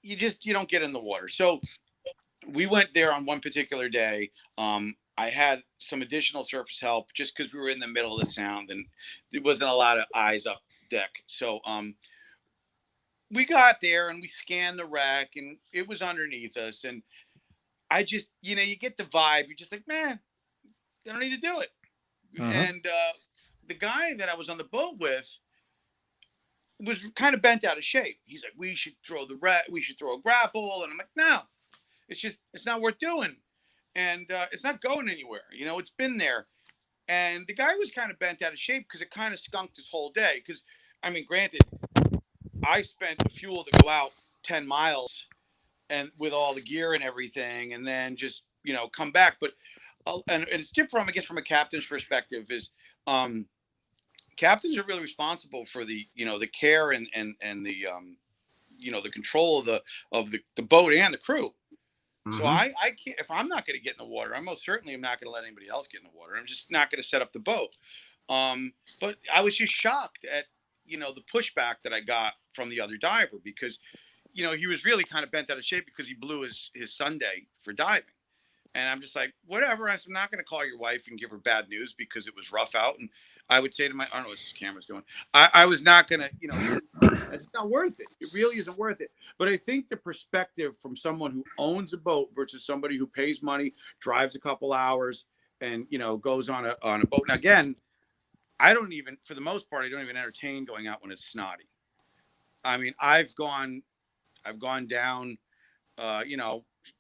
you don't get in the water. So we went there on one particular day. I had some additional surface help just because we were in the middle of the sound and there wasn't a lot of eyes up deck. So we got there and we scanned the wreck and it was underneath us. And I just, you get the vibe. You're just like, man, they don't need to do it. Mhm. And the guy that I was on the boat with was kind of bent out of shape. He's like, we should throw a grapple. And I'm like, no, it's not worth doing. And it's not going anywhere. It's been there. And the guy was kind of bent out of shape because it kind of skunked his whole day. Because, I mean, granted, I spent the fuel to go out 10 miles and with all the gear and everything, and then just, come back. But, and it's different, I guess, from a captain's perspective is, captains are really responsible for the, the care and the, the control of the boat and the crew. Mhm. So I can't, if I'm not going to get in the water, I most certainly am not going to let anybody else get in the water. I'm just not going to set up the boat. But I was just shocked at, the pushback that I got from the other diver because, he was really kind of bent out of shape because he blew his Sunday for diving. And I'm just like, whatever. I'm not going to call your wife and give her bad news because it was rough out. And I would say to I don't know what this camera's doing. I was not going to, it's not worth it. It really isn't worth it. But I think the perspective from someone who owns a boat versus somebody who pays money, drives a couple hours and, goes on a boat. Now, again, for the most part, I don't even entertain going out when it's snotty. I mean, I've gone down,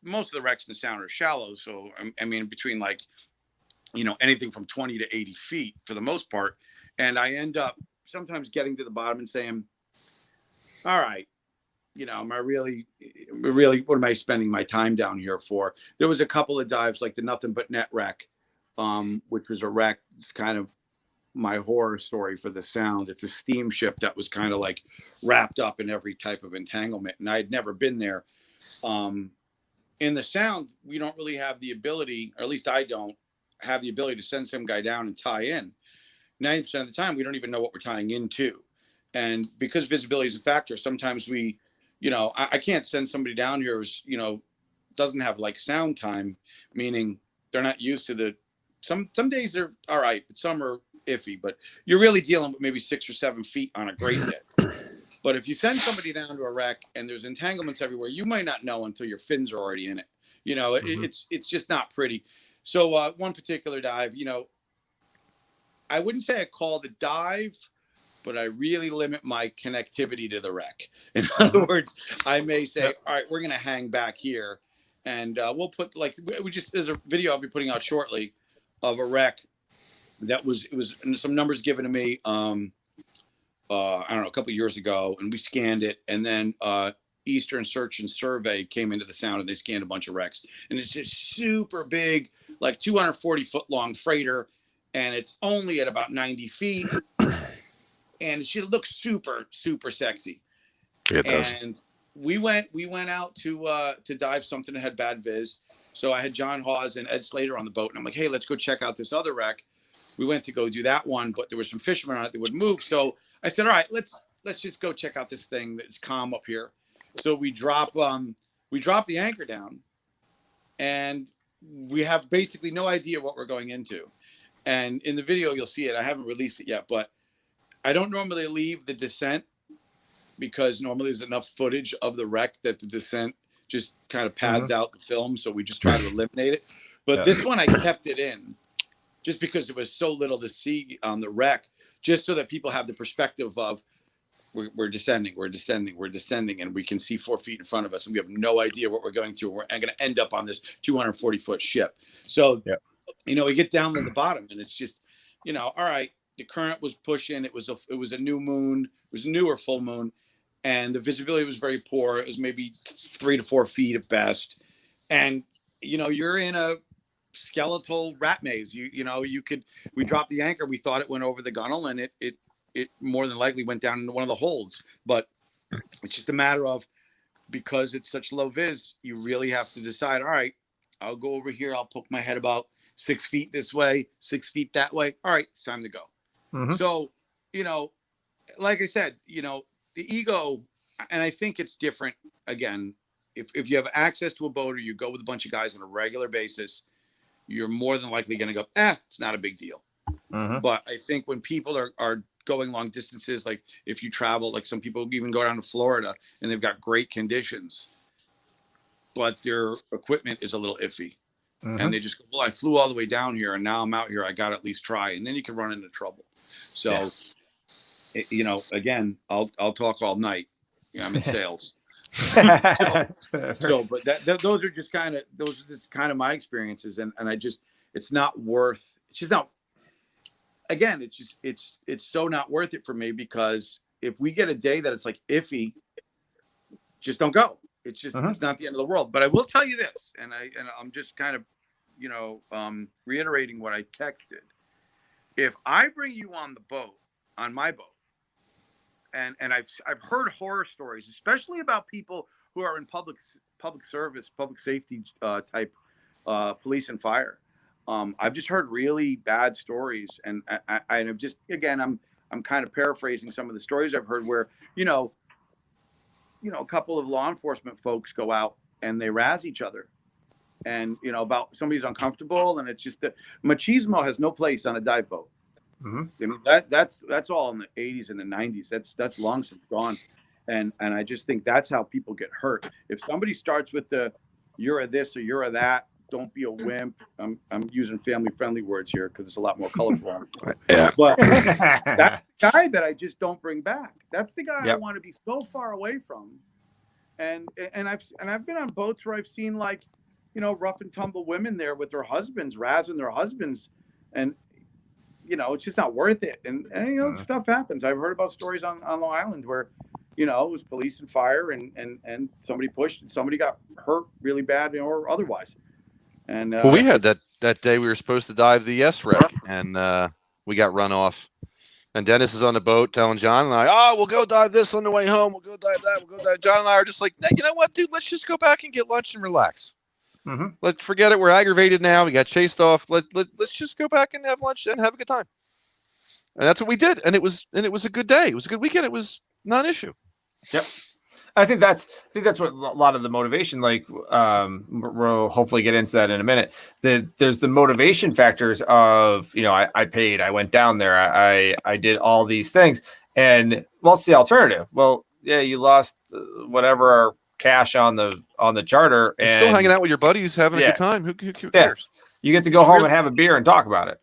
most of the wrecks in the sound are shallow. So, I mean, between like, anything from 20 to 80 feet for the most part. And I end up sometimes getting to the bottom and saying, all right, am I really, what am I spending my time down here for? There was a couple of dives like the Nothing But Net wreck, which was a wreck. It's kind of my horror story for the sound. It's a steamship that was kind of like wrapped up in every type of entanglement. And I'd never been there. In the sound, we don't really have the ability, or at least I don't have the ability to send some guy down and tie in. 90% of the time, we don't even know what we're tying into. And because visibility is a factor, sometimes we, I can't send somebody down here who's, doesn't have like sound time, meaning they're not used to some days they're all right, but some are iffy. But you're really dealing with maybe 6 or 7 feet on a great day. But if you send somebody down to a wreck and there's entanglements everywhere, you might not know until your fins are already in it. You know, it's just not pretty. So one particular dive, you know, I wouldn't say I call the dive, but I really limit my connectivity to the wreck. In other words, I may say, all right, we're going to hang back here. And we'll put there's a video I'll be putting out shortly of a wreck it was some numbers given to me, I don't know, a couple of years ago, and we scanned it. And then Eastern Search and Survey came into the Sound and they scanned a bunch of wrecks. And it's just super big, like 240-foot long freighter. And it's only at about 90 feet. And it should look super, super sexy. Yeah, it does. And we went out to dive something that had bad viz. So I had John Hawes and Ed Slater on the boat, and I'm like, hey, let's go check out this other wreck. We went to go do that one, but there were some fishermen on it that would move. So I said, all right, let's just go check out this thing that's calm up here. So we drop the anchor down, and we have basically no idea what we're going into. And in the video, you'll see it. I haven't released it yet, but I don't normally leave the descent because normally there's enough footage of the wreck that the descent just kind of pads out the film. So we just try to eliminate it. But this one, I kept it in just because there was so little to see on the wreck, just so that people have the perspective of we're descending, and we can see 4 feet in front of us, and we have no idea what we're going to. We're going to end up on this 240-foot ship. So, you know, we get down to the bottom, and it's just, you know, all right, the current was pushing. It was a new moon. It was a newer full moon, and the visibility was very poor. It was maybe 3 to 4 feet at best. And, you know, you're in a skeletal rat maze. We dropped the anchor. We thought it went over the gunnel, and it more than likely went down into one of the holds. But it's just a matter of, because it's such low viz, you really have to decide, all right, I'll go over here. I'll poke my head about 6 feet this way, 6 feet that way. All right, it's time to go. So, you know, like I said, you know, the ego, and I think it's different. Again, if you have access to a boat or you go with a bunch of guys on a regular basis, you're more than likely going to go, it's not a big deal. But I think when people are going long distances, like if you travel, like some people even go down to Florida and they've got great conditions, but their equipment is a little iffy. And they just go, well, I flew all the way down here and now I'm out here. I got to at least try. And then you can run into trouble. So, you know, again, I'll talk all night. You know, I'm in sales. But those are just kind of my experiences. And it's not again, it's so not worth it for me, because if we get a day that it's like iffy, just don't go. It's just, it's not the end of the world. But I will tell you this, and I'm just kind of, you know, reiterating what I texted. If I bring you on the boat, on my boat, and I've heard horror stories, especially about people who are in public service, public safety type police and fire. I've just heard really bad stories, and I've just, again, I'm kind of paraphrasing some of the stories I've heard where, you know, a couple of law enforcement folks go out and they razz each other, and, you know, about somebody's uncomfortable, and it's just that machismo has no place on a dive boat. I mean, that's all in the 80s and the 90s. That's long since gone. And I just think that's how people get hurt. If somebody starts with the, you're a this or you're a that, don't be a wimp. I'm using family friendly words here because it's a lot more colorful. But that guy that I just don't bring back. That's the guy I want to be so far away from. And I've been on boats where I've seen, like, you know, rough and tumble women there with their husbands, razzing their husbands, and, you know, it's just not worth it. And you know, stuff happens. I've heard about stories on Long Island where, you know, it was police and fire, and somebody pushed and somebody got hurt really bad, you know, or otherwise. And well, we had that day we were supposed to dive the S wreck, and we got run off. And Dennis is on the boat telling John and I, we'll go dive this on the way home. We'll go dive that. We'll go dive. John and I are just like, you know what, dude? Let's just go back and get lunch and relax. Let's forget it. We're aggravated now. We got chased off. Let's just go back and have lunch and have a good time. And that's what we did. And it was a good day. It was a good weekend. It was not an issue. Yep. I think that's what a lot of the motivation, like, we'll hopefully get into that in a minute. There's the motivation factors of, I paid, I went down there, I did all these things, and what's the alternative? Well, yeah, you lost whatever cash on the charter, You're and still hanging out with your buddies, having a Yeah. good time. Who cares? Yeah. you get to go home and have a beer and talk about it.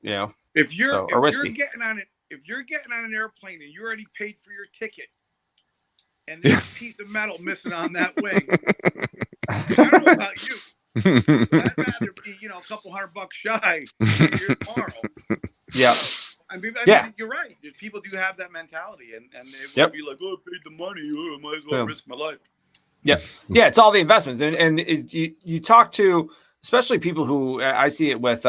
If you're So- or if you're whiskey. getting on it, if you're getting on an airplane and you already paid for your ticket, and there's a piece of metal missing on that wing, I don't know about you. I'd rather be, a couple $100 shy here tomorrow. Yeah. I mean, Yeah. you're right. People do have that mentality, and they Yep. would be like, "Oh, I paid the money. Oh, I might as well Yeah. risk my life." Yeah, it's all the investments, and you talk to, especially people who, I see it with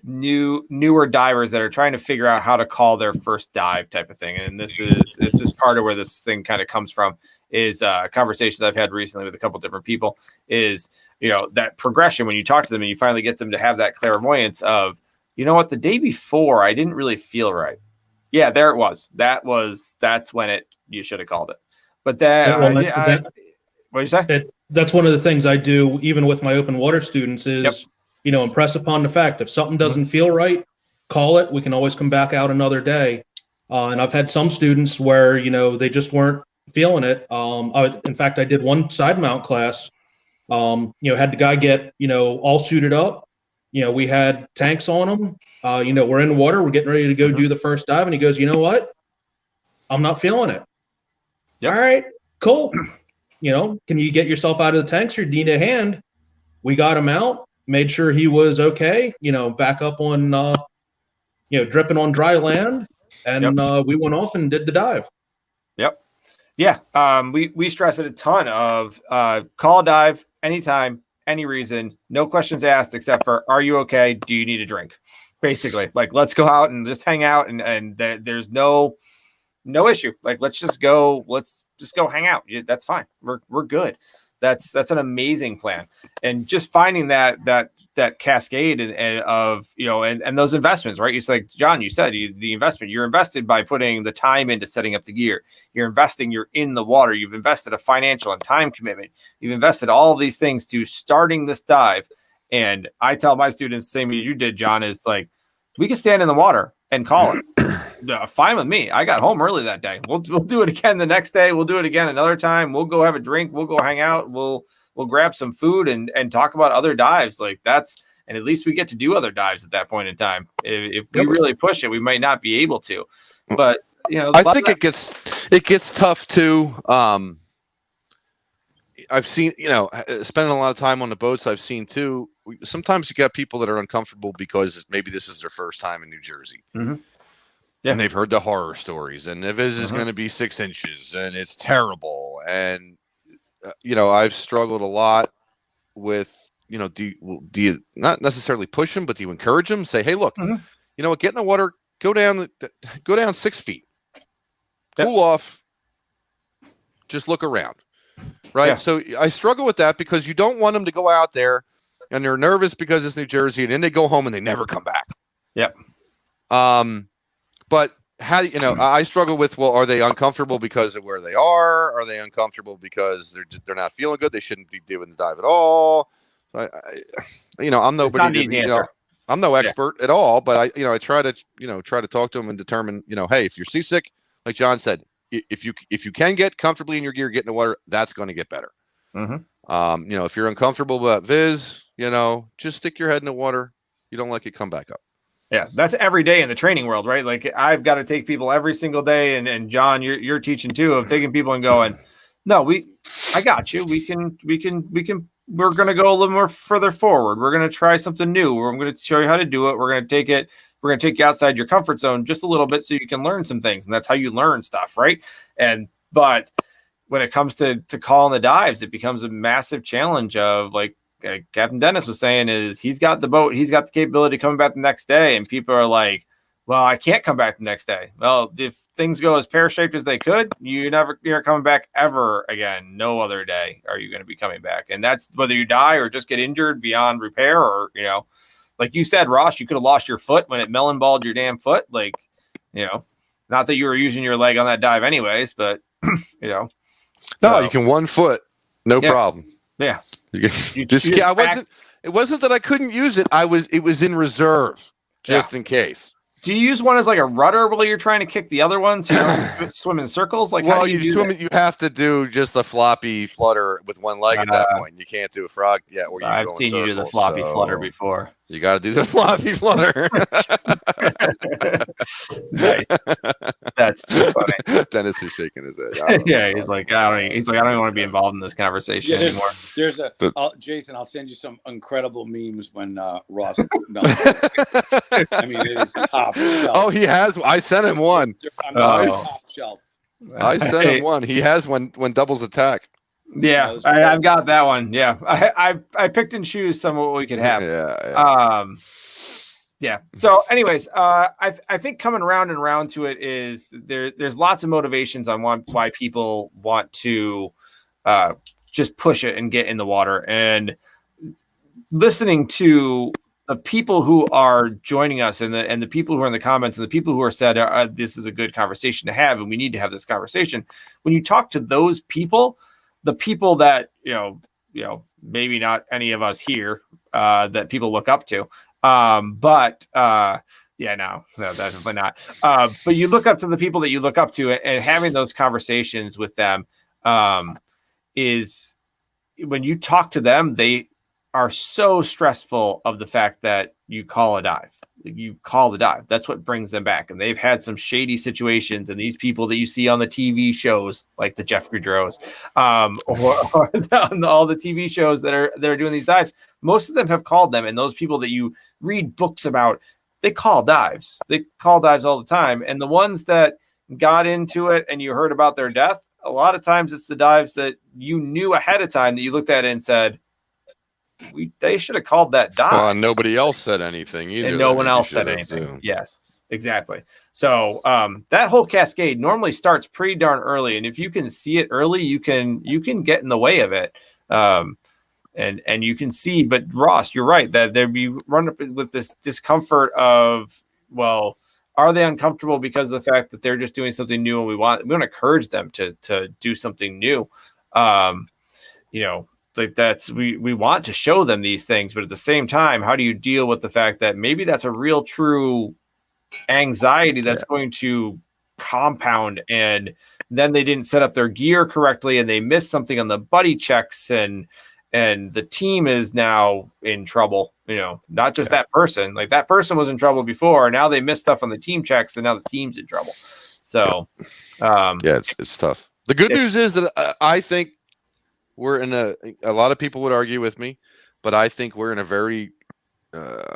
newer divers that are trying to figure out how to call their first dive type of thing, and this is part of where this thing kind of comes from. Is conversations I've had recently with a couple different people. Is that progression when you talk to them and you finally get them to have that clairvoyance of, the day before I didn't really feel right. Yeah, there it was. That's when you should have called it. But then, what did you say? That's one of the things I do, even with my open water students, is, impress upon the fact if something doesn't feel right, call it. We can always come back out another day. And I've had some students where, they just weren't feeling it. In fact, I did one side mount class, had the guy get, all suited up. We had tanks on him. We're in the water. We're getting ready to go do the first dive. And he goes, "You know what? I'm not feeling it." Yep. All right, cool. Can you get yourself out of the tanks or do you need a hand? We got him out, made sure he was okay, back up on, dripping on dry land. And we went off and did the dive. Yep. Yeah. We stress it a ton of call a dive anytime, any reason, no questions asked except for, are you okay? Do you need a drink? Basically, like, let's go out and just hang out, and there's no issue. Like, let's just go hang out. That's fine. We're good. That's an amazing plan. And just finding that cascade and those investments, right? It's like, John, you said the investment, you're invested by putting the time into setting up the gear. You're in the water. You've invested a financial and time commitment. You've invested all of these things to starting this dive. And I tell my students, same as you did, John, is like, we can stand in the water and call it. Fine with me. I got home early that day. We'll do it again the next day. We'll do it again another time. We'll go have a drink. We'll go hang out. We'll grab some food and talk about other dives. Like, and at least we get to do other dives at that point in time. If we really push it, we might not be able to. But I think it gets tough too. I've seen, spending a lot of time on the boats. I've seen too. Sometimes you got people that are uncomfortable because maybe this is their first time in New Jersey. Mm-hmm. Yeah. And they've heard the horror stories, and the viz is going to be 6 inches, and it's terrible. And I've struggled a lot with, do you not necessarily push them, but do you encourage them? Say, hey, look, you know what? Get in the water, go down 6 feet, cool off, just look around, right? Yeah. So I struggle with that because you don't want them to go out there and they're nervous because it's New Jersey, and then they go home and they never come back. Yep. But how I struggle with, well, are they uncomfortable because of where they are? Are they uncomfortable because they're not feeling good? They shouldn't be doing the dive at all. I'm nobody. I'm no expert at all, but I try to talk to them and determine, hey, if you're seasick, like John said, if you can get comfortably in your gear, get in the water, that's going to get better. Mm-hmm. If you're uncomfortable about viz, just stick your head in the water. You don't like it, come back up. Yeah, that's every day in the training world, right? Like, I've got to take people every single day, and John, you're teaching too, of taking people and going, no, I got you. We're going to go a little more further forward. We're going to try something new. I'm going to show you how to do it. We're going to take you outside your comfort zone just a little bit so you can learn some things. And that's how you learn stuff, right? But when it comes to calling the dives, it becomes a massive challenge of, like Captain Dennis was saying, is he's got the boat, he's got the capability of coming back the next day, and people are like, well, I can't come back the next day. Well, if things go as pear-shaped as they could, you're coming back ever again. No other day are you going to be coming back. And that's whether you die or just get injured beyond repair, or, like you said, Ross, you could have lost your foot when it melon balled your damn foot. Like, not that you were using your leg on that dive anyways, but, No, So, you can 1 foot, no Yeah. problem. Yeah. You can You- just. you I back- wasn't. It wasn't that I couldn't use it. It was in reserve, just in case. Do you use one as like a rudder while you're trying to kick the other one so you don't swim in circles? Like, how Well, do you do swim. that? You have to do just a floppy flutter with one leg at that point. You can't do a frog yet. Or you I've go in seen you do the circles, floppy so flutter before. You got to do the floppy flutter. Nice. That's too funny. Dennis is shaking his head. I don't Yeah, know. he's like, I don't even want to be involved in this conversation Yeah, anymore. there's a The- Jason. I'll send you some incredible memes when Ross. No, I mean, it is top shelf. Oh, he has. I sent him one. I'm Oh. top shelf. I sent him one. He has one when doubles attack. Yeah, I've got that one. Yeah, I picked and choose some of what we could have. Yeah. Yeah. So, anyways, I think coming round and round to it is there's lots of motivations on why people want to just push it and get in the water. And listening to the people who are joining us and the people who are in the comments and the people who are said this is a good conversation to have and we need to have this conversation. When you talk to those people, the people that you know maybe not any of us here that people look up to. But no, definitely not. But you look up to the people that you look up to, and having those conversations with them is when you talk to them, they are so stressful of the fact that you call a dive. You call the dive. That's what brings them back. And they've had some shady situations. And these people that you see on the TV shows, like the Jeff Goudreaus, or on all the TV shows that are doing these dives, most of them have called them. And those people that you read books about, they call dives. They call dives all the time. And the ones that got into it and you heard about their death, a lot of times it's the dives that you knew ahead of time that you looked at it and said, they should have called that dive. Well, nobody else said anything either. And no one else said anything. Yes, exactly. So that whole cascade normally starts pretty darn early. And if you can see it early, you can get in the way of it. And you can see, but Ross, you're right, that they'd be run up with this discomfort of, well, are they uncomfortable because of the fact that they're just doing something new and we want to encourage them to do something new. Like that's we want to show them these things, but at the same time, how do you deal with the fact that maybe that's a real true anxiety that's going to compound, and then they didn't set up their gear correctly and they missed something on the buddy checks and the team is now in trouble, not just that person. Like that person was in trouble before, now they missed stuff on the team checks and now the team's in trouble. So it's tough. The good news is that I think we're in a lot of people would argue with me, but I think we're in a very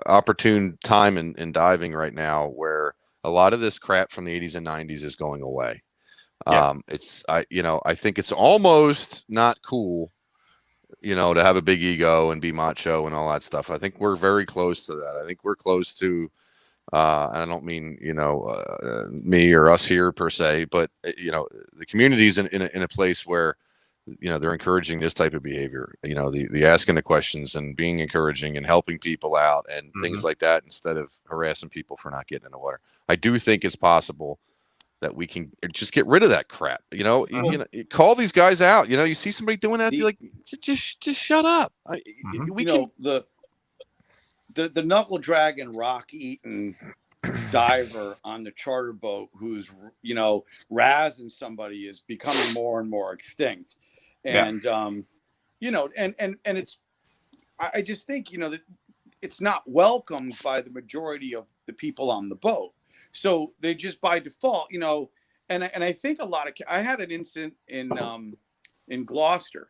opportune time in diving right now where a lot of this crap from the 80s and 90s is going away. I think it's almost not cool, to have a big ego and be macho and all that stuff. I think we're very close to that. I think we're close to, and I don't mean, me or us here per se, but the community's in a place where, they're encouraging this type of behavior, the asking the questions and being encouraging and helping people out and things like that, instead of harassing people for not getting in the water. I do think it's possible that we can just get rid of that crap. You call these guys out, you see somebody doing that, be like, just shut up. The knuckle dragging, rock eating diver on the charter boat who's razzing somebody is becoming more and more extinct. And and it's, I just think that it's not welcomed by the majority of the people on the boat, so they just by default, and I think I had an incident in Gloucester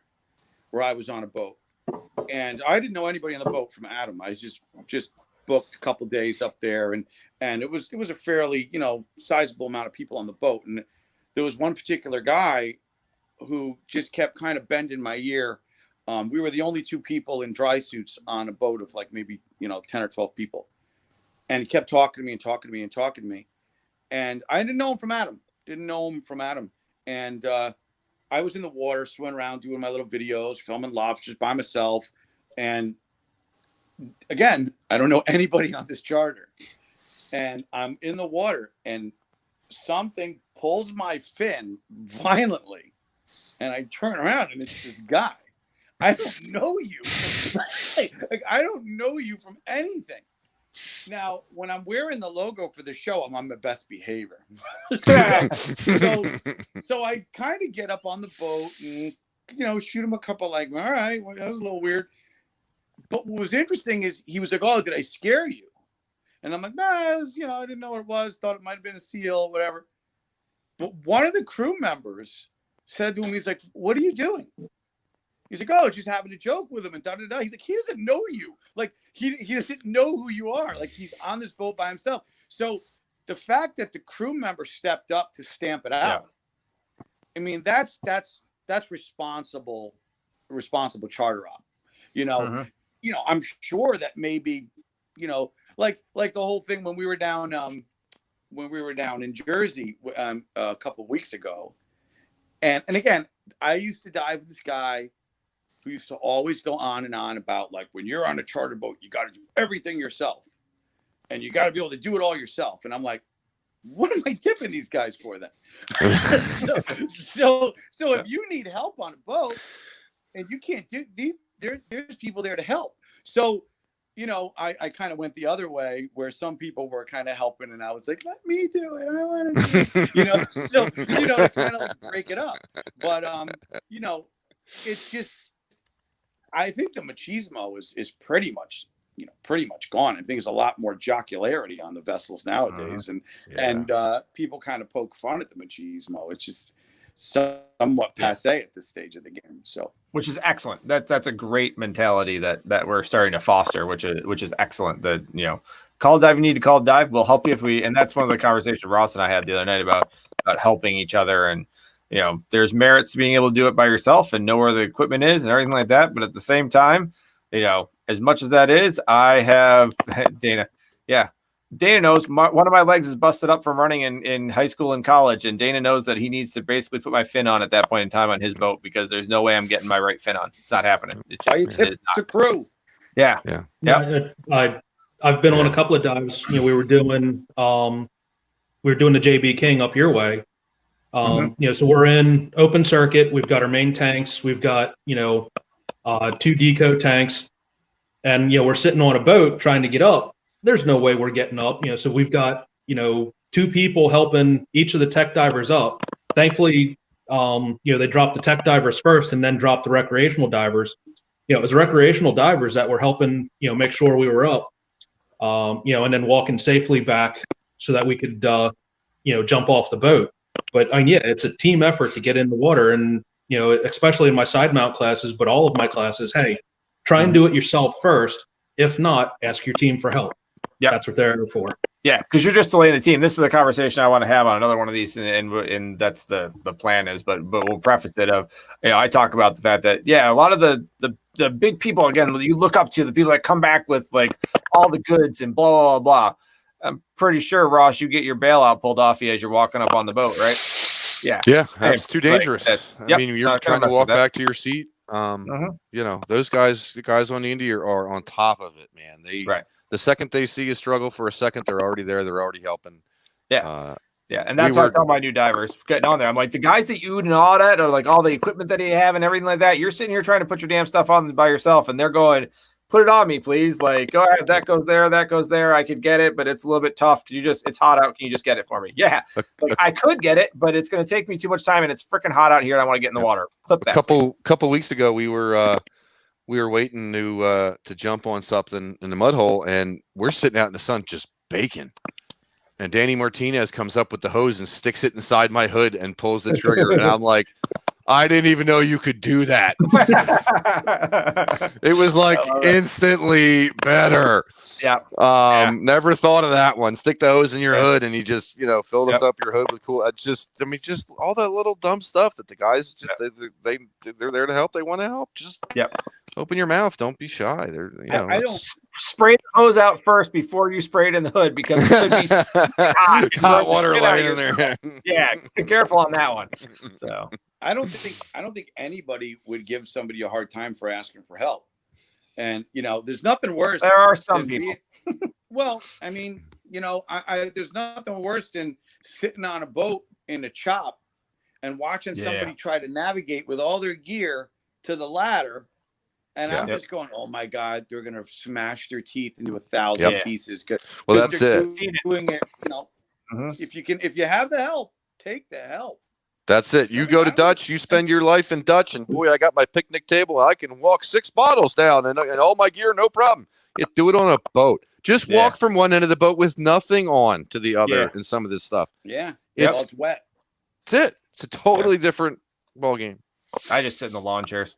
where I was on a boat and I didn't know anybody on the boat from Adam. I just booked a couple days up there, and it was a fairly sizable amount of people on the boat, and there was one particular guy who just kept kind of bending my ear. We were the only two people in dry suits on a boat of like maybe 10 or 12 people, and he kept talking to me and talking to me and talking to me, and I didn't know him from Adam. And I was in the water swimming around doing my little videos, filming lobsters by myself, and again, I don't know anybody on this charter, and I'm in the water and something pulls my fin violently And I turn around and it's this guy. I don't know you. Like, I don't know you from anything. Now, when I'm wearing the logo for the show, I'm on my best behavior. so I kind of get up on the boat and, shoot him a couple like, all right, well, that was a little weird. But what was interesting is he was like, oh, did I scare you? And I'm like, nah, it was, I didn't know what it was. Thought it might have been a seal or whatever. But one of the crew members said to him, he's like, what are you doing? He's like, oh, just having a joke with him and da-da-da. He's like, he doesn't know you. Like, he doesn't know who you are. Like, he's on this boat by himself. So the fact that the crew member stepped up to stamp it out, I mean, that's responsible charter op. I'm sure that maybe, like the whole thing when we were down in Jersey a couple of weeks ago. And again, I used to dive with this guy who used to always go on and on about, like, when you're on a charter boat, you got to do everything yourself and you got to be able to do it all yourself. And I'm like, what am I tipping these guys for then? so if you need help on a boat and you can't do there's people there to help. So, I kind of went the other way where some people were kind of helping and I was like, let me do it. I want to do it. So, kind of like break it up. But, it's just, I think the machismo is pretty much gone. I think there's a lot more jocularity on the vessels nowadays. And people kind of poke fun at the machismo. It's just somewhat passe at this stage of the game. So, which is excellent. That's a great mentality that we're starting to foster, which is excellent. That, call dive, you need to call dive. We'll help you and that's one of the conversations Ross and I had the other night about helping each other. And, there's merits to being able to do it by yourself and know where the equipment is and everything like that. But at the same time, as much as that is, I have Dana. Yeah. Dana knows one of my legs is busted up from running in high school and college. And Dana knows that he needs to basically put my fin on at that point in time on his boat because there's no way I'm getting my right fin on. It's not happening. It's just, it's a crew. Yeah. I've been on a couple of dives. We were doing the JB King up your way. So we're in open circuit. We've got our main tanks. We've got, 2 deco tanks, and, we're sitting on a boat trying to get up. There's no way we're getting up, so we've got, 2 people helping each of the tech divers up. Thankfully, they dropped the tech divers first and then dropped the recreational divers. It was recreational divers that were helping, make sure we were up, and then walking safely back so that we could, jump off the boat. But it's a team effort to get in the water, and especially in my side mount classes, but all of my classes, hey, try and do it yourself first. If not, ask your team for help. Yeah, that's what they're for. Yeah, because you're just delaying the team. This is a conversation I want to have on another one of these, and that's the plan is. But we'll preface it of, I talk about the fact that a lot of the big people, again, you look up to, the people that come back with like all the goods and blah blah blah. I'm pretty sure, Ross, you get your bailout pulled off you as you're walking up on the boat, right? Yeah. Yeah, that's too dangerous. I mean, you're trying to walk back to your seat. Those guys, the guys on the Indy are on top of it, man. The second they see you struggle for a second, they're already there. They're already helping. Yeah. And that's what I tell my new divers getting on there. I'm like, the guys that you and all that are like all the equipment that you have and everything like that. You're sitting here trying to put your damn stuff on by yourself, and they're going, put it on me, please. Like, go ahead. That goes there. I could get it, but it's a little bit tough. It's hot out. Can you just get it for me? Yeah. Like, I could get it, but it's going to take me too much time, and it's freaking hot out here. And I want to get in the water. Clip that. Couple weeks ago, we were waiting to jump on something in the mud hole, and we're sitting out in the sun just baking. And Danny Martinez comes up with the hose and sticks it inside my hood and pulls the trigger. And I'm like, I didn't even know you could do that. It was like instantly better. Yeah. Never thought of that one. Stick the hose in your hood, and you just, filled us up your hood with cool. Just all that little dumb stuff that the guys they're there to help. They want to help. Just open your mouth. Don't be shy. I don't spray the hose out first before you spray it in the hood, because it could be hot water laying in there. Yeah, be careful on that one. So I don't think anybody would give somebody a hard time for asking for help. And there's nothing worse. There are some people. Well, I mean, there's nothing worse than sitting on a boat in a chop and watching Yeah. somebody try to navigate with all their gear to the ladder. And I'm Yep. just going, oh my God, they're going to smash their teeth into 1,000 Yep. pieces. Well, that's they're it. doing it, you know, Mhm. if you have the help, take the help. That's it. You go to Dutch, you spend your life in Dutch, and boy, I got my picnic table. I can walk 6 bottles down and all my gear, no problem. You do it on a boat. Just walk from one end of the boat with nothing on to the other and some of this stuff. Yeah. It's wet. That's it. It's a totally different ball game. I just sit in the lawn chairs.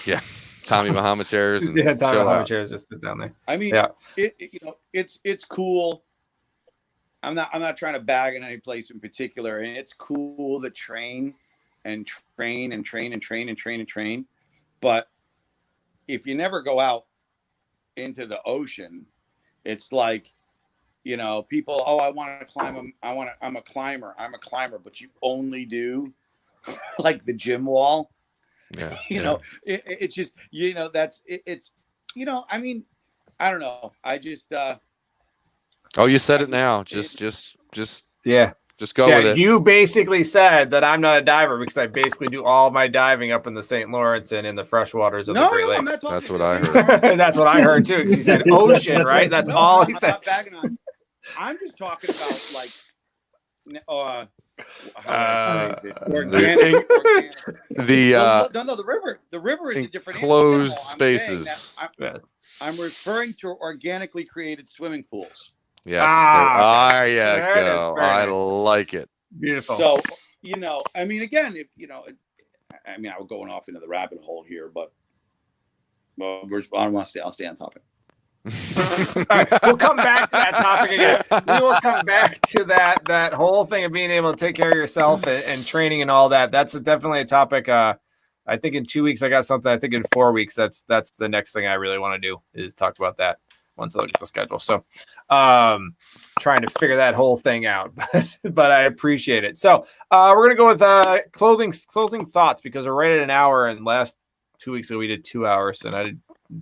Yeah. Tommy Bahama chairs. And Yeah, Tommy chill Bahama out. chairs, just sit down there. I mean, Yeah. you know, it's cool. I'm not trying to bag in any place in particular, and it's cool to train and train and train and train and train and train. But if you never go out into the ocean, it's like, you know, people, oh, I want to climb. I'm a climber, but you only do like the gym wall. Yeah. You know, it's just, you know, it's, you know, I mean, I don't know. I just, Oh, you said it now. Just Yeah. go with it. You basically said that I'm not a diver because I basically do all my diving up in the St. Lawrence and in the freshwaters of the Great I'm Lakes. not talking That's to what the I same heard. person. That's what I heard too, because he said ocean, right? That's No, all I'm he not said. bagging on. I'm just talking about like, how do I phrase it? Organic. No, the river is a different Enclosed animal. I'm saying spaces. that I'm referring to organically created swimming pools. Yes. Ah, there you there it is. go. Very I nice. like it. Beautiful. So, you know, I mean, again, if you know, I mean, I was going off into the rabbit hole here, but well, I don't want to stay. I'll stay on topic. All right, we'll come back to that topic again. We will come back to that whole thing of being able to take care of yourself and training and all that. That's definitely a topic. I think in 2 weeks I got something. I think in 4 weeks that's the next thing I really want to do is talk about that once I look at the schedule. So, trying to figure that whole thing out, but I appreciate it. So, we're gonna go with closing thoughts because we're right at an hour. And last 2 weeks ago we did 2 hours, and I did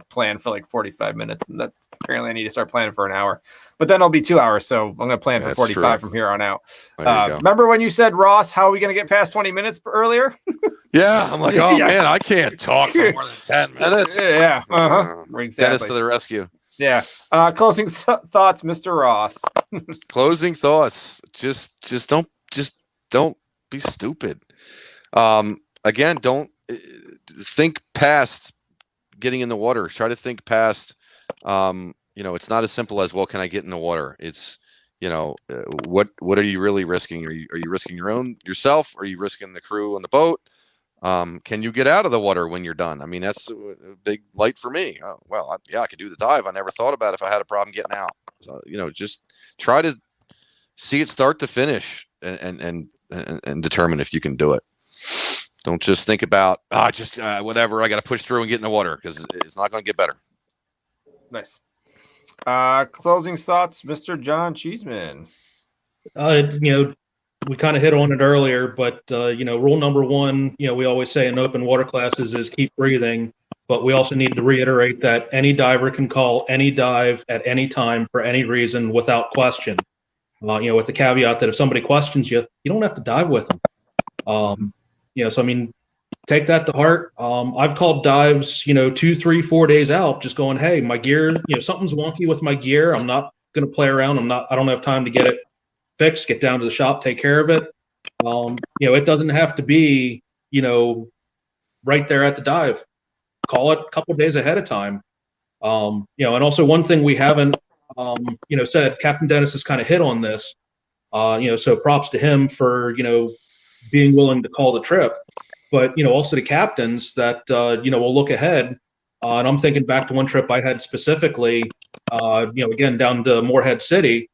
plan for like 45 minutes, and that's apparently I need to start planning for an hour, but then it'll be 2 hours, so I'm gonna plan for That's 45 true. from here on out. There you go. Remember when you said, Ross, how are we gonna get past 20 minutes earlier? Yeah, I'm like, oh Yeah. man, I can't talk for more than 10 minutes. Yeah, Dennis exactly. to the rescue. Yeah. Closing thoughts, Mr. Ross. Closing thoughts. Just don't be stupid. Again, don't think past getting in the water. Try to think past. You know, it's not as simple as, well, can I get in the water? It's, you know, what are you really risking? Are you risking yourself? Are you risking the crew on the boat? Can you get out of the water when you're done? I mean, that's a big light for me. Oh, well, I could do the dive. I never thought about if I had a problem getting out. So, you know, just try to see it start to finish and determine if you can do it. Don't just think about, whatever, I got to push through and get in the water, because it's not going to get better. Nice. Closing thoughts, Mr. John Cheeseman. You know, we kind of hit on it earlier, but you know, rule number one, you know, we always say in open water classes is keep breathing, but we also need to reiterate that any diver can call any dive at any time for any reason without question. You know, with the caveat that if somebody questions you, you don't have to dive with them. You know, so I mean, take that to heart. I've called dives, you know, 2, 3, 4 days out, just going, hey, my gear, you know, something's wonky with my gear. I'm not going to play around. I don't have time to get it fixed, get down to the shop, take care of it. You know, it doesn't have to be, you know, right there at the dive. Call it a couple of days ahead of time. You know, and also one thing we haven't, you know, said, Captain Dennis has kind of hit on this, you know, so props to him for, you know, being willing to call the trip, but, you know, also the captains that, you know, will look ahead. And I'm thinking back to one trip I had specifically, you know, again, down to Morehead City.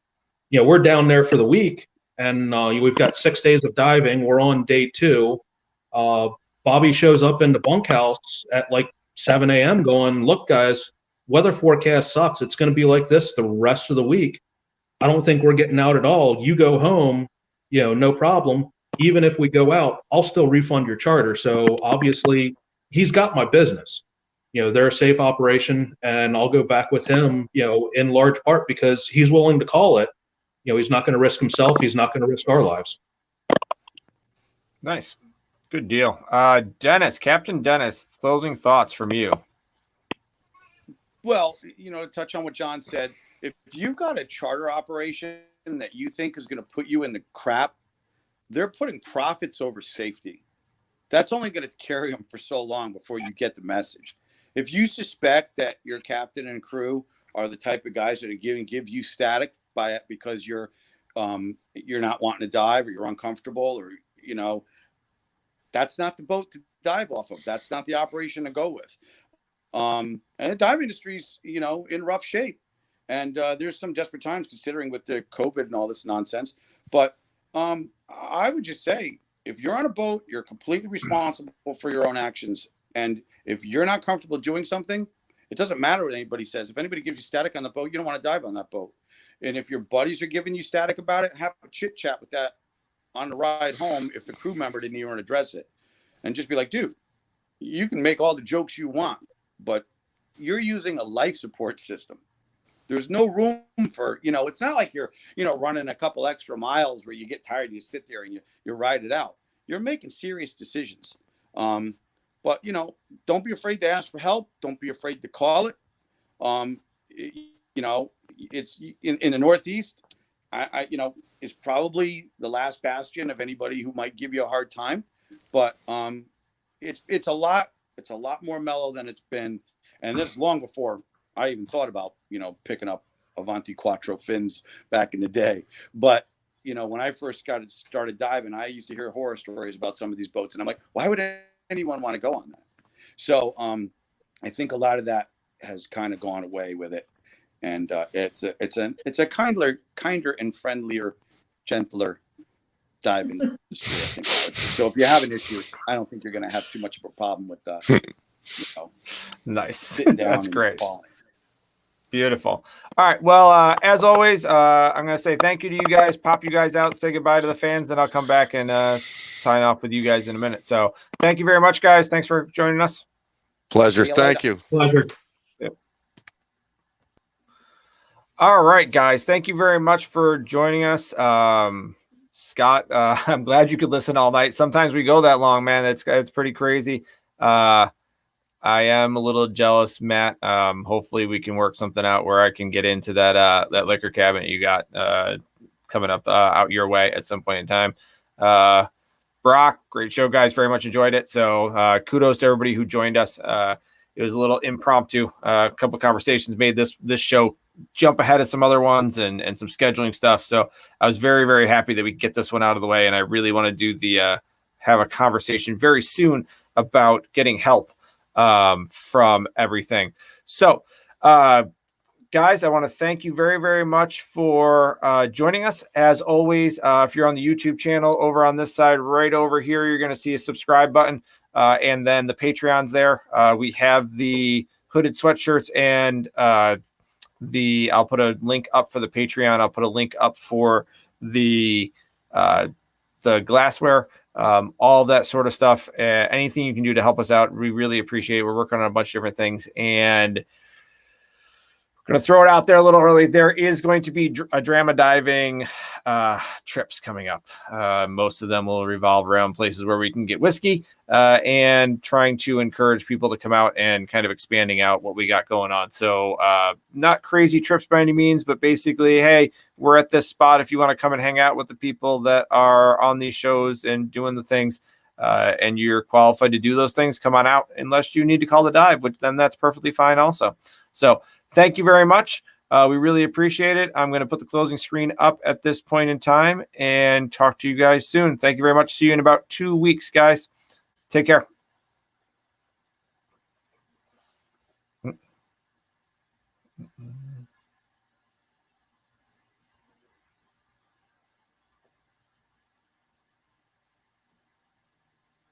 You know, we're down there for the week, and we've got 6 days of diving. We're on day 2. Bobby shows up in the bunkhouse at like 7 a.m. going, look, guys, weather forecast sucks. It's going to be like this the rest of the week. I don't think we're getting out at all. You go home, you know, no problem. Even if we go out, I'll still refund your charter. So obviously he's got my business. You know, they're a safe operation, and I'll go back with him, you know, in large part because he's willing to call it. You know, he's not going to risk himself. He's not going to risk our lives. Nice. Good deal. Dennis, Captain Dennis, closing thoughts from you. Well, to touch on what John said, if you've got a charter operation that you think is going to put you in the crap, they're putting profits over safety. That's only going to carry them for so long before you get the message. If you suspect that your captain and crew are the type of guys that are give you static because you're not wanting to dive or you're uncomfortable or that's not the boat to dive off of. That's not the operation to go with. And the dive industry's in rough shape, and there's some desperate times considering with the COVID and all this nonsense. But I would just say, if you're on a boat, you're completely responsible for your own actions. And if you're not comfortable doing something, it doesn't matter what anybody says. If anybody gives you static on the boat, you don't want to dive on that boat. And if your buddies are giving you static about it, have a chit chat with that on the ride home if the crew member didn't even address it. And just be like, dude, you can make all the jokes you want, but you're using a life support system. There's no room for, it's not like you're, running a couple extra miles where you get tired and you sit there and you ride it out. You're making serious decisions. But, don't be afraid to ask for help. Don't be afraid to call it. It's in the Northeast, is probably the last bastion of anybody who might give you a hard time. But it's a lot more mellow than it's been. And this is long before I even thought about, picking up Avanti Quattro fins back in the day. But, when I first started diving, I used to hear horror stories about some of these boats. And I'm like, why would anyone want to go on that? So I think a lot of that has kind of gone away with it. And it's a kinder and friendlier, gentler diving industry, I think. So if you have an issue, I don't think you're going to have too much of a problem with nice. Sitting down. That's great. Falling. Beautiful. All right. Well, as always, I'm going to say thank you to you guys, pop you guys out, say goodbye to the fans, then I'll come back and sign off with you guys in a minute. So thank you very much, guys. Thanks for joining us. Pleasure. See you Thank later. you. Pleasure. All right, guys. Thank you very much for joining us. Scott, I'm glad you could listen all night. Sometimes we go that long, man. It's pretty crazy. I am a little jealous, Matt. Hopefully we can work something out where I can get into that liquor cabinet you got coming up out your way at some point in time. Brock, great show, guys. Very much enjoyed it. So kudos to everybody who joined us. It was a little impromptu. A couple of conversations made this show jump ahead of some other ones and some scheduling stuff. So I was very, very happy that we get this one out of the way. And I really want to do have a conversation very soon about getting help from everything. So, guys, I want to thank you very, very much for joining us. As always, if you're on the YouTube channel, over on this side, right over here, you're going to see a subscribe button, and then the Patreon's there. We have the hooded sweatshirts and I'll put a link up for the Patreon. I'll put a link up for the glassware. All that sort of stuff, anything you can do to help us out, we really appreciate it. We're working on a bunch of different things, and we're going to throw it out there a little early. There is going to be a drama diving trips coming up. Most of them will revolve around places where we can get whiskey and trying to encourage people to come out and kind of expanding out what we got going on. So not crazy trips by any means, but basically, hey, we're at this spot. If you want to come and hang out with the people that are on these shows and doing the things and you're qualified to do those things, come on out, unless you need to call the dive, which then that's perfectly fine also. So thank you very much. We really appreciate it. I'm going to put the closing screen up at this point in time and talk to you guys soon. Thank you very much. See you in about 2 weeks, guys. Take care.